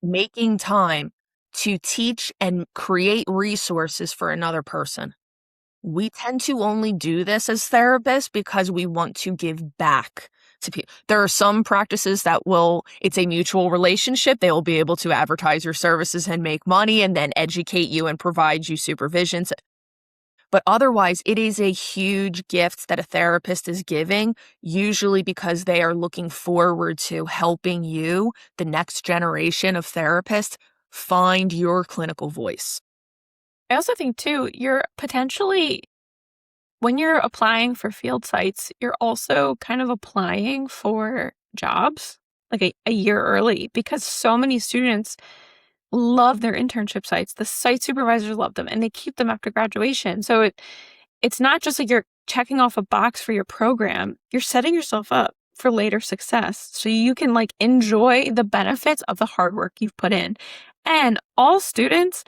making time to teach and create resources for another person. We tend to only do this as therapists because we want to give back to people. There are some practices that it's a mutual relationship. They will be able to advertise your services and make money and then educate you and provide you supervisions. But otherwise, it is a huge gift that a therapist is giving, usually because they are looking forward to helping you, the next generation of therapists, find your clinical voice. I also think, too, you're potentially, when you're applying for field sites, you're also kind of applying for jobs like a year early because so many students love their internship sites. The site supervisors love them and they keep them after graduation. So it's not just like you're checking off a box for your program. You're setting yourself up for later success so you can like enjoy the benefits of the hard work you've put in. And all students,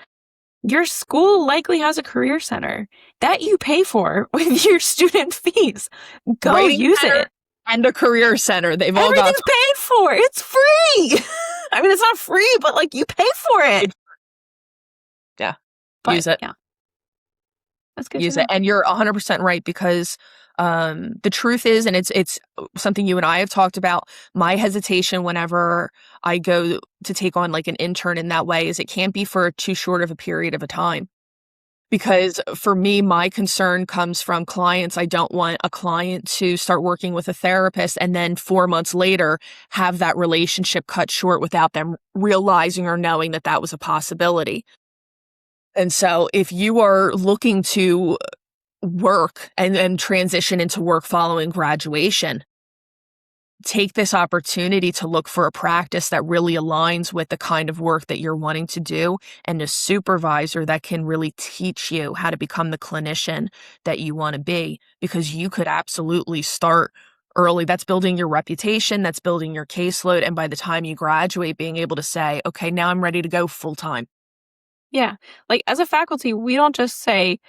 your school likely has a career center that you pay for with your student fees. Go Writing use center it. And a career center. They've all got Everything's paid for. It's free. I mean, it's not free, but like you pay for it. Yeah. But, use it. Yeah. That's good. Use it. And you're 100% right because the truth is, and it's something you and I have talked about, my hesitation whenever I go to take on like an intern in that way is it can't be for too short of a period of a time. Because for me, my concern comes from clients. I don't want a client to start working with a therapist and then 4 months later have that relationship cut short without them realizing or knowing that that was a possibility. And so if you are looking to work and transition into work following graduation, take this opportunity to look for a practice that really aligns with the kind of work that you're wanting to do and a supervisor that can really teach you how to become the clinician that you want to be, because you could absolutely start early. That's building your reputation, that's building your caseload. And by the time you graduate, being able to say, okay, now I'm ready to go full time. Yeah. Like as a faculty, we don't just say,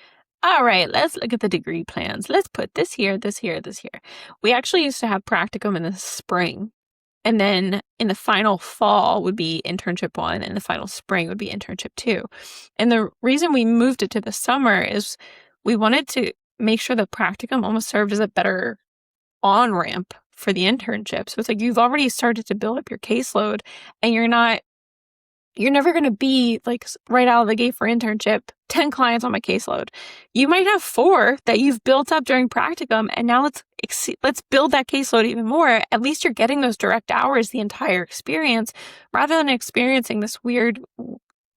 all right, let's look at the degree plans. Let's put this here, this here, this here. We actually used to have practicum in the spring. And then in the final fall would be internship 1 and the final spring would be internship 2. And the reason we moved it to the summer is we wanted to make sure the practicum almost served as a better on-ramp for the internship. So it's like you've already started to build up your caseload and you're not You're never going to be like right out of the gate for internship, 10 clients on my caseload. You might have 4 that you've built up during practicum, and now let's build that caseload even more. At least you're getting those direct hours the entire experience, rather than experiencing this weird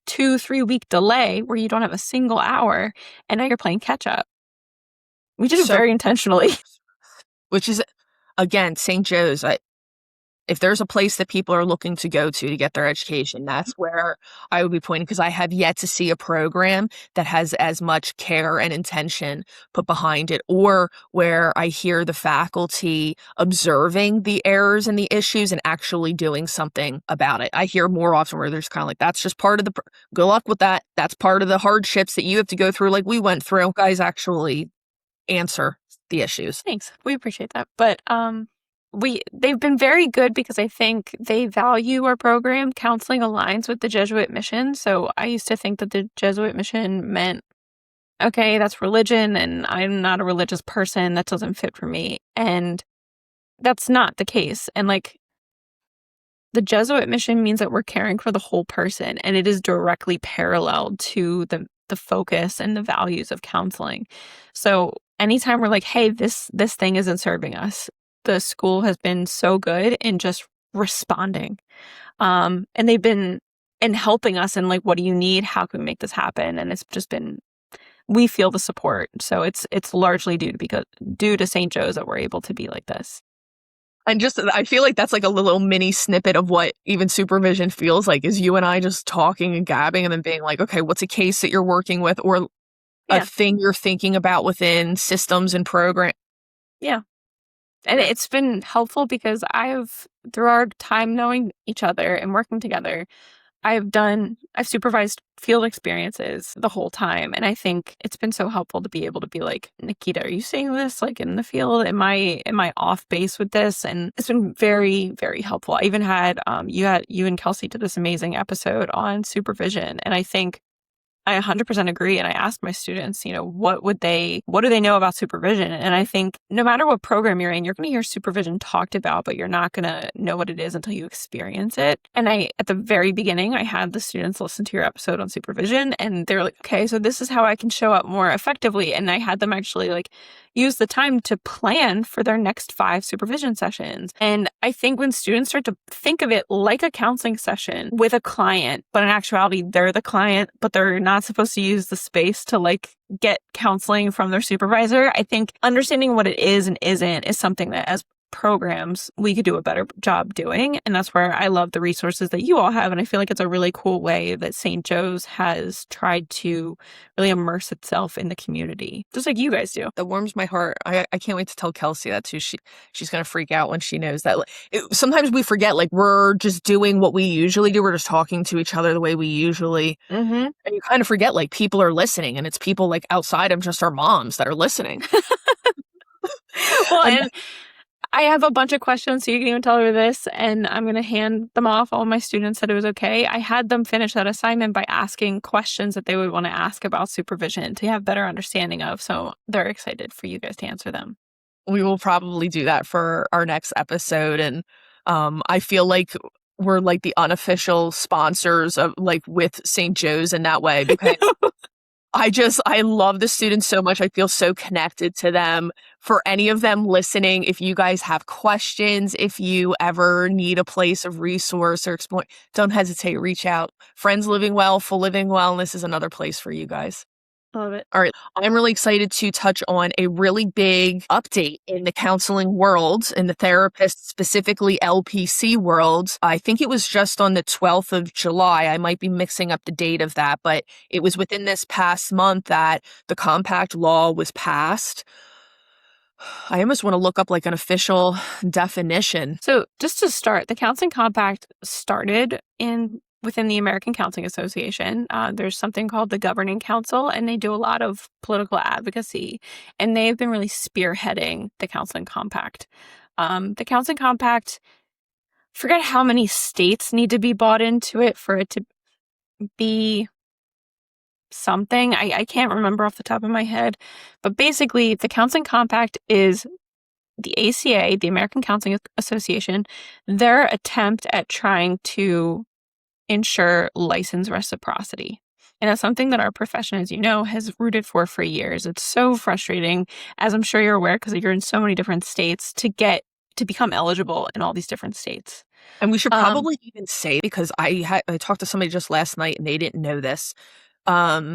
2-3 week delay where you don't have a single hour and now you're playing catch up. We did it very intentionally. Which is, again, St. Joe's. If there's a place that people are looking to go to get their education, that's where I would be pointing, because I have yet to see a program that has as much care and intention put behind it, or where I hear the faculty observing the errors and the issues and actually doing something about it. I hear more often where there's kind of like, that's just part of the, good luck with that. That's part of the hardships that you have to go through, like we went through. Guys actually answer the issues. Thanks. We appreciate that. But, they've been very good because I think they value our program. Counseling aligns with the Jesuit mission. So I used to think that the Jesuit mission meant, okay, that's religion and I'm not a religious person. That doesn't fit for me. And that's not the case. And like the Jesuit mission means that we're caring for the whole person, and it is directly parallel to the focus and the values of counseling. So anytime we're like, hey, this thing isn't serving us, the school has been so good in just responding. And they've been in helping us in like, what do you need? How can we make this happen? And it's just been, we feel the support. So it's largely due to St. Joe's that we're able to be like this. And just, I feel like that's like a little mini snippet of what even supervision feels like, is you and I just talking and gabbing and then being like, okay, what's a case that you're working with, or a thing you're thinking about within systems and program. Yeah. And it's been helpful because through our time knowing each other and working together, I've supervised field experiences the whole time. And I think it's been so helpful to be able to be like, Nikita, are you seeing this like in the field? Am I off base with this? And it's been very, very helpful. I even had, you and Kelsey did this amazing episode on supervision. And I think I 100% agree. And I asked my students, what do they know about supervision? And I think no matter what program you're in, you're going to hear supervision talked about, but you're not going to know what it is until you experience it. And at the very beginning, I had the students listen to your episode on supervision, and they're like, okay, so this is how I can show up more effectively. And I had them actually like use the time to plan for their next 5 supervision sessions. And I think when students start to think of it like a counseling session with a client, but in actuality, they're the client, but they're not supposed to use the space to like get counseling from their supervisor. I think understanding what it is and isn't is something that as programs we could do a better job doing. And that's where I love the resources that you all have. And I feel like it's a really cool way that St. Joe's has tried to really immerse itself in the community, just like you guys do. That warms my heart. I can't wait to tell Kelsey that too. She's going to freak out when she knows that. Sometimes we forget, like, we're just doing what we usually do. We're just talking to each other the way we usually. Mm-hmm. And you kind of forget, like, people are listening, and it's people like outside of just our moms that are listening. Well, and I have a bunch of questions, so you can even tell her this, and I'm going to hand them off. All my students said it was okay. I had them finish that assignment by asking questions that they would want to ask about supervision to have better understanding of, so they're excited for you guys to answer them. We will probably do that for our next episode, and I feel like we're like the unofficial sponsors of like with St. Joe's in that way, because I love the students so much. I feel so connected to them. For any of them listening, if you guys have questions, if you ever need a place of resource or explore, don't hesitate, reach out. Friends Living Well, Full Living Wellness is another place for you guys. Love it. All right. I'm really excited to touch on a really big update in the counseling world, in the therapist, specifically LPC world. I think it was just on the 12th of July. I might be mixing up the date of that, but it was within this past month that the compact law was passed. I almost want to look up like an official definition. So just to start, the Counseling Compact started within the American Counseling Association. There's something called the Governing Council, and they do a lot of political advocacy, and they've been really spearheading the Counseling Compact. The Counseling Compact, forget how many states need to be bought into it for it to be something. I can't remember off the top of my head, but basically the Counseling Compact is the ACA, the American Counseling Association, their attempt at trying to ensure license reciprocity. And that's something that our profession, as you know, has rooted for years. It's so frustrating, as I'm sure you're aware, because you're in so many different states, to become eligible in all these different states. And we should probably even say, because I talked to somebody just last night and they didn't know this.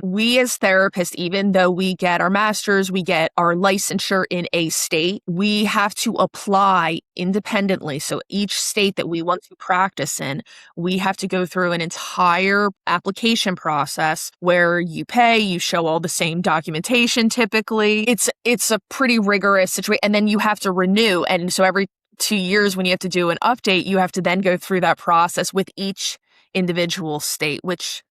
We as therapists, even though we get our master's, we get our licensure in a state, we have to apply independently. So each state that we want to practice in, we have to go through an entire application process where you pay, you show all the same documentation typically. It's a pretty rigorous situation. And then you have to renew. And so every 2 years when you have to do an update, you have to then go through that process with each individual state, which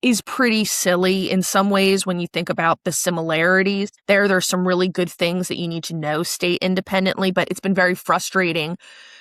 is pretty silly in some ways when you think about the similarities. There's some really good things that you need to know state independently, but it's been very frustrating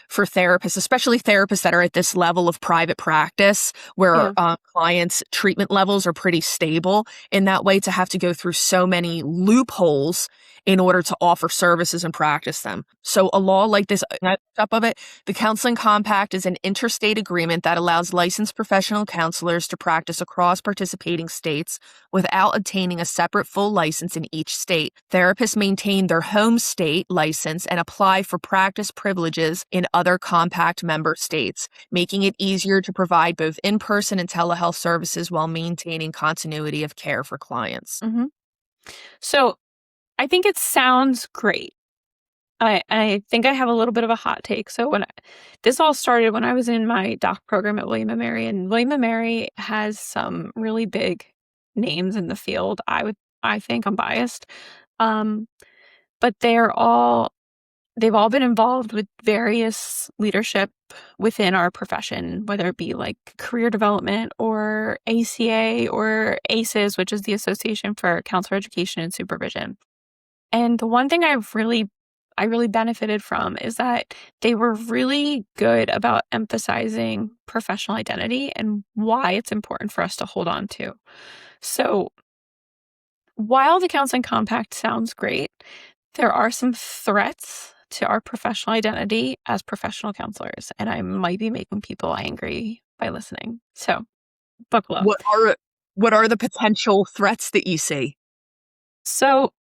for therapists, especially therapists that are at this level of private practice where clients' treatment levels are pretty stable in that way, to have to go through so many loopholes in order to offer services and practice them. So a law like this, on top of it, the Counseling Compact is an interstate agreement that allows licensed professional counselors to practice across participating states without obtaining a separate full license in each state. Therapists maintain their home state license and apply for practice privileges in other compact member states, making it easier to provide both in-person and telehealth services while maintaining continuity of care for clients. Mm-hmm. So I think it sounds great. I think I have a little bit of a hot take. So this all started when I was in my doc program at William & Mary, and William & Mary has some really big names in the field. I think I'm biased, but they've all been involved with various leadership within our profession, whether it be like career development or ACA or ACEs, which is the Association for Counselor Education and Supervision. And the one thing I really benefited from is that they were really good about emphasizing professional identity and why it's important for us to hold on to. So while the Counseling Compact sounds great, there are some threats to our professional identity as professional counselors, and I might be making people angry by listening. So buckle up. What are the potential threats that you see? So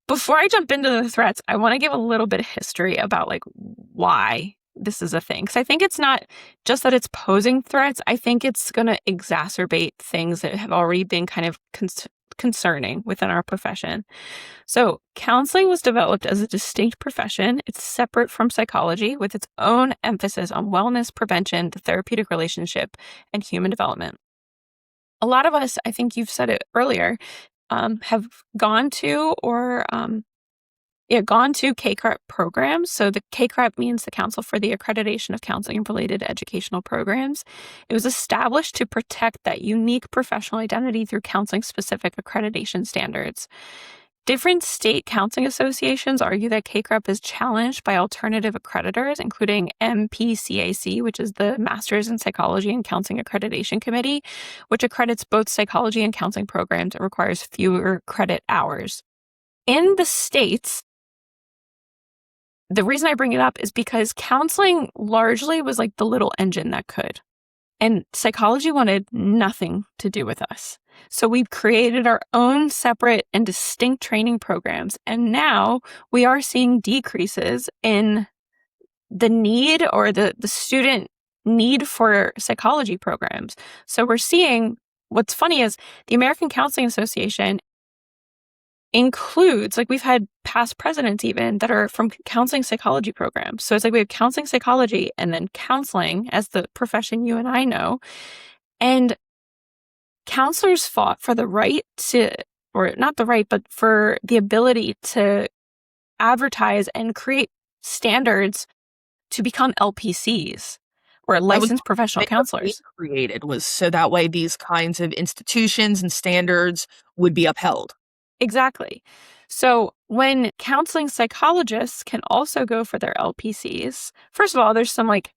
before I jump into the threats, I want to give a little bit of history about like why this is a thing. Because I think it's not just that it's posing threats. I think it's going to exacerbate things that have already been kind of concerning within our profession. So counseling was developed as a distinct profession. It's separate from psychology with its own emphasis on wellness, prevention, the therapeutic relationship, and human development. A lot of us, I think you've said it earlier, have gone to KCREP programs. So the KCREP means the Council for the Accreditation of Counseling and Related Educational Programs. It was established to protect that unique professional identity through counseling-specific accreditation standards. Different state counseling associations argue that KCREP is challenged by alternative accreditors, including MPCAC, which is the Masters in Psychology and Counseling Accreditation Committee, which accredits both psychology and counseling programs and requires fewer credit hours. In the states, the reason I bring it up is because counseling largely was like the little engine that could. And psychology wanted nothing to do with us. So we've created our own separate and distinct training programs. And now we are seeing decreases in the need or the student need for psychology programs. So we're seeing, what's funny is the American Counseling Association includes, like we've had past presidents even that are from counseling psychology programs. So it's like we have counseling psychology and then counseling as the profession you and I know. And counselors fought for the right to, or not the right, but for the ability to advertise and create standards to become LPCs or licensed professional counselors. Created was so that way these kinds of institutions and standards would be upheld. Exactly. So when counseling psychologists can also go for their LPCs, first of all, there's some like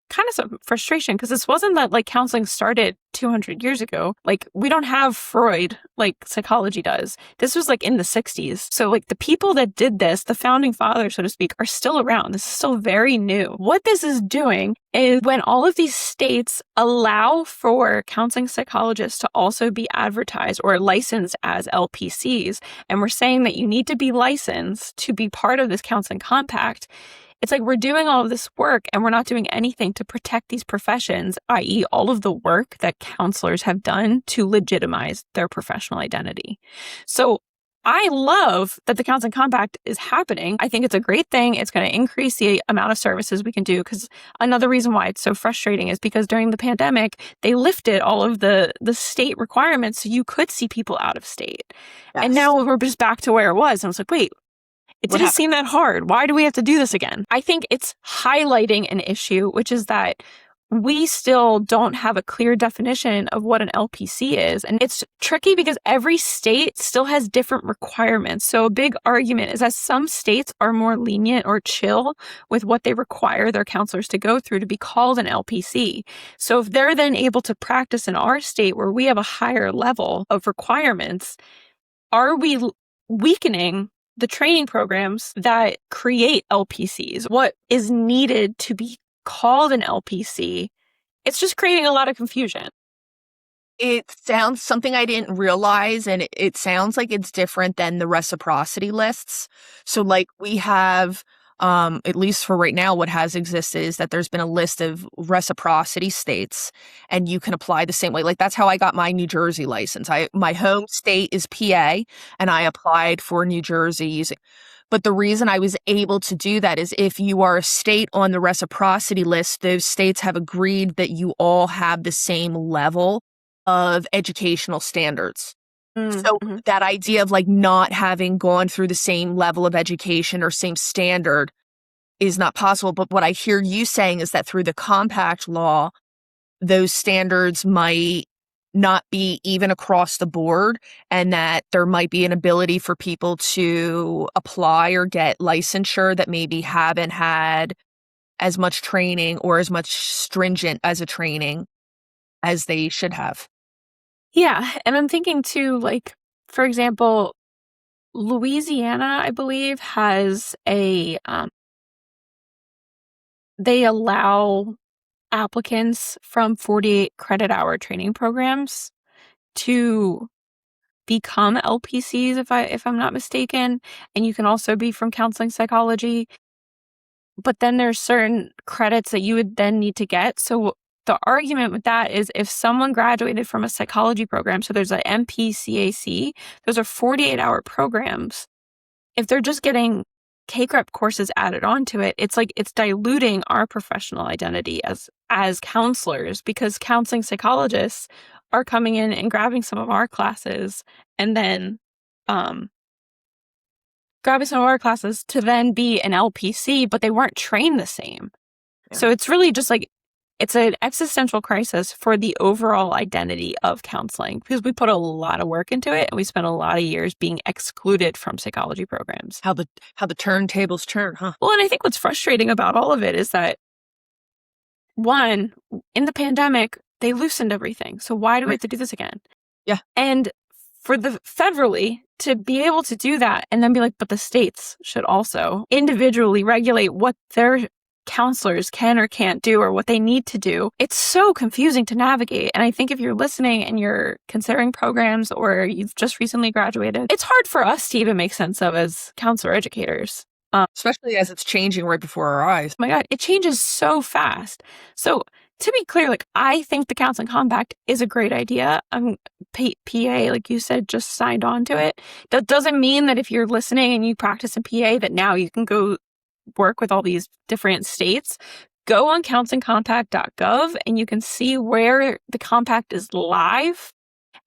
kind of some frustration because this wasn't that like counseling started 200 years ago. Like we don't have Freud like psychology does. This was like in the 60s. So like the people that did this, the founding fathers, so to speak, are still around. This is still very new. What this is doing is when all of these states allow for counseling psychologists to also be advertised or licensed as LPCs, and we're saying that you need to be licensed to be part of this counseling compact, it's like we're doing all of this work and we're not doing anything to protect these professions, i.e. all of the work that counselors have done to legitimize their professional identity. So I love that the Counseling Compact is happening. I think it's a great thing. It's going to increase the amount of services we can do, because another reason why it's so frustrating is because during the pandemic, they lifted all of the state requirements so you could see people out of state. Yes. And now we're just back to where it was. And I was like, wait, it didn't seem that hard. Why do we have to do this again? I think it's highlighting an issue, which is that we still don't have a clear definition of what an LPC is. And it's tricky because every state still has different requirements. So a big argument is that some states are more lenient or chill with what they require their counselors to go through to be called an LPC. So if they're then able to practice in our state where we have a higher level of requirements, are we weakening the training programs that create LPCs? What is needed to be called an LPC? It's just creating a lot of confusion. It sounds something I didn't realize, and it sounds like it's different than the reciprocity lists. So like we have, at least for right now, what has existed is that there's been a list of reciprocity states, and you can apply the same way. Like that's how I got my New Jersey license. My home state is PA, and I applied for New Jersey using. But the reason I was able to do that is if you are a state on the reciprocity list, those states have agreed that you all have the same level of educational standards. So that idea of like not having gone through the same level of education or same standard is not possible. But what I hear you saying is that through the compact law, those standards might not be even across the board, and that there might be an ability for people to apply or get licensure that maybe haven't had as much training or as much stringent as a training as they should have. Yeah. And I'm thinking too, like, for example, Louisiana, I believe, has they allow applicants from 48 credit hour training programs to become LPCs, if I'm not mistaken. And you can also be from counseling psychology. But then there's certain credits that you would then need to get. So the argument with that is if someone graduated from a psychology program, so there's an MPCAC, those are 48-hour programs. If they're just getting K-CREP courses added onto it, it's like it's diluting our professional identity as counselors, because counseling psychologists are coming in and grabbing some of our classes and then grabbing some of our classes to then be an LPC, but they weren't trained the same. Yeah. So it's really just like it's an existential crisis for the overall identity of counseling, because we put a lot of work into it and we spent a lot of years being excluded from psychology programs. How the turntables turn, huh? Well, and I think what's frustrating about all of it is that, one, in the pandemic, they loosened everything. So why do we have to do this again? Yeah. And for the federally to be able to do that and then be like, but the states should also individually regulate what their counselors can or can't do or what they need to do. It's so confusing to navigate. And I think if you're listening and you're considering programs or you've just recently graduated, it's hard for us to even make sense of as counselor educators. Especially as it's changing right before our eyes. Oh my God, it changes so fast. So to be clear, like I think the Counseling Compact is a great idea. PA, like you said, just signed on to it. That doesn't mean that if you're listening and you practice in PA that now you can go work with all these different states. Go on counselingcompact.gov and you can see where the compact is live,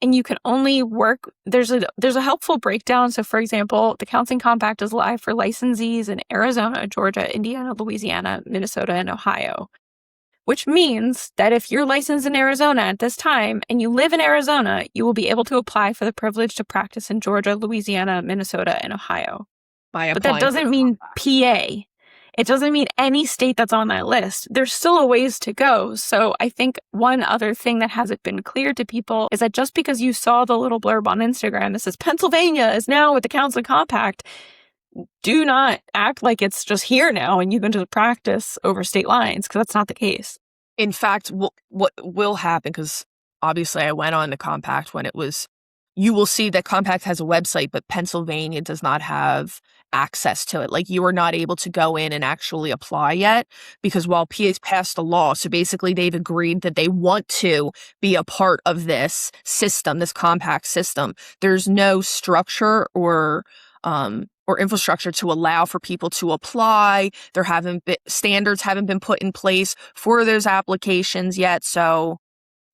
and you can only work. There's a helpful breakdown. So for example, the Counseling Compact is live for licensees in Arizona, Georgia, Indiana, Louisiana, Minnesota, and Ohio, which means that if you're licensed in Arizona at this time and you live in Arizona, you will be able to apply for the privilege to practice in Georgia, Louisiana, Minnesota, and Ohio. But that doesn't mean PA. it doesn't mean any state that's on that list. There's still a ways to go. So I think one other thing that hasn't been clear to people is that just because you saw the little blurb on Instagram that says Pennsylvania is now with the Counseling Compact, do not act like it's just here now and you can just practice over state lines, because that's not the case. In fact, what will happen, because obviously I went on the compact when it was, you will see that compact has a website, but Pennsylvania does not have access to it. Like, you are not able to go in and actually apply yet, because while PA's passed a law, so basically they've agreed that they want to be a part of this system, this compact system, there's no structure or infrastructure to allow for people to apply. Standards haven't been put in place for those applications yet. So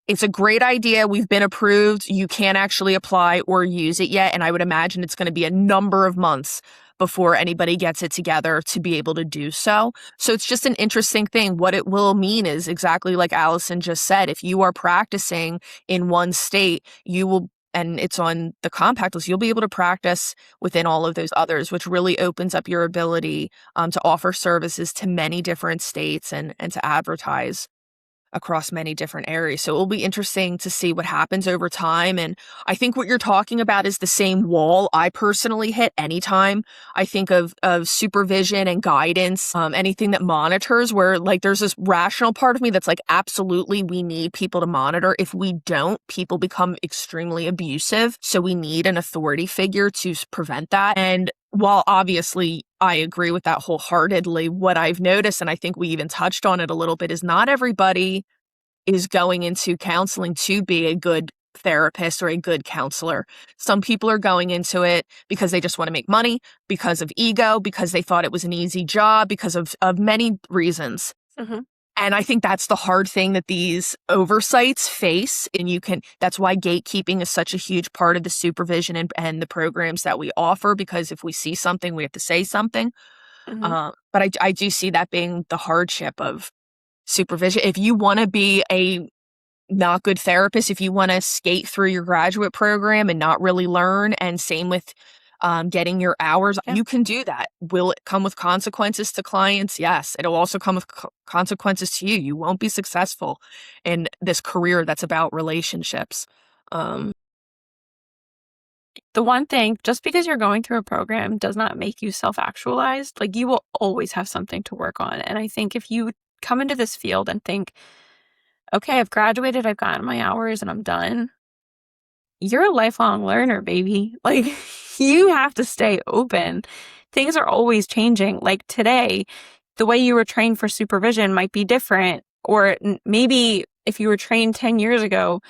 it's a great idea. We've been approved. You can't actually apply or use it yet. And I would imagine it's going to be a number of months before anybody gets it together to be able to do so. So it's just an interesting thing. What it will mean is exactly like Allison just said. If you are practicing in one state, you will, and it's on the compact list, you'll be able to practice within all of those others, which really opens up your ability to offer services to many different states and to advertise across many different areas. So it will be interesting to see what happens over time. And I think what you're talking about is the same wall I personally hit anytime I think of supervision and guidance, anything that monitors, where like there's this rational part of me that's like, absolutely, we need people to monitor. If we don't, people become extremely abusive. So we need an authority figure to prevent that. And while obviously I agree with that wholeheartedly, what I've noticed, and I think we even touched on it a little bit, is not everybody is going into counseling to be a good therapist or a good counselor. Some people are going into it because they just want to make money, because of ego, because they thought it was an easy job, because of many reasons. Mm-hmm. And I think that's the hard thing that these oversights face. And that's why gatekeeping is such a huge part of the supervision and the programs that we offer, because if we see something, we have to say something. Mm-hmm. But I do see that being the hardship of supervision. If you want to be a not good therapist, if you want to skate through your graduate program and not really learn, and same with getting your hours, you can do that. Will it come with consequences to clients? Yes. It'll also come with consequences to you. You won't be successful in this career that's about relationships. The one thing, just because you're going through a program does not make you self-actualized. Like, you will always have something to work on. And I think if you come into this field and think, okay, I've graduated, I've gotten my hours, and I'm done, you're a lifelong learner, baby. Like, you have to stay open. Things are always changing. Like, today, the way you were trained for supervision might be different. Or maybe if you were trained 10 years ago,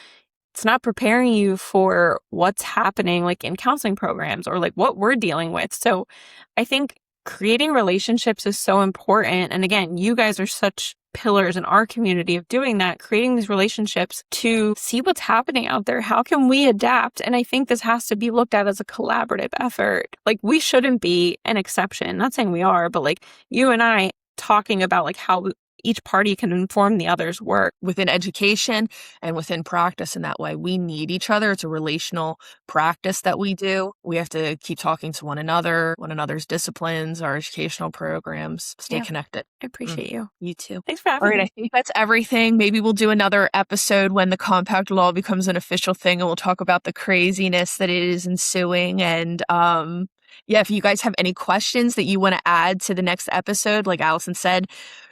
it's not preparing you for what's happening like in counseling programs or like what we're dealing with. So I think creating relationships is so important. And again, you guys are such pillars in our community of doing that, creating these relationships to see what's happening out there. How can we adapt? And I think this has to be looked at as a collaborative effort. Like, we shouldn't be an exception. Not saying we are, but like you and I talking about like how each party can inform the other's work within education and within practice. In that way, we need each other. It's a relational practice that we do. We have to keep talking to one another's disciplines, our educational programs, stay connected. I appreciate you. You too. Thanks for having me. All right, I think that's everything. Maybe we'll do another episode when the compact law becomes an official thing, and we'll talk about the craziness that it is ensuing. And if you guys have any questions that you want to add to the next episode, like Allison said,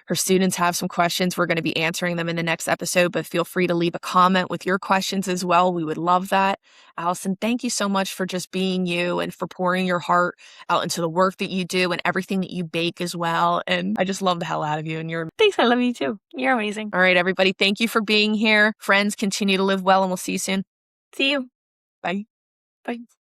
her students have some questions. We're going to be answering them in the next episode, but feel free to leave a comment with your questions as well. We would love that. Allison, thank you so much for just being you and for pouring your heart out into the work that you do and everything that you bake as well. And I just love the hell out of you. And Thanks. I love you too. You're amazing. All right, everybody. Thank you for being here. Friends, continue to live well, and we'll see you soon. See you. Bye. Bye.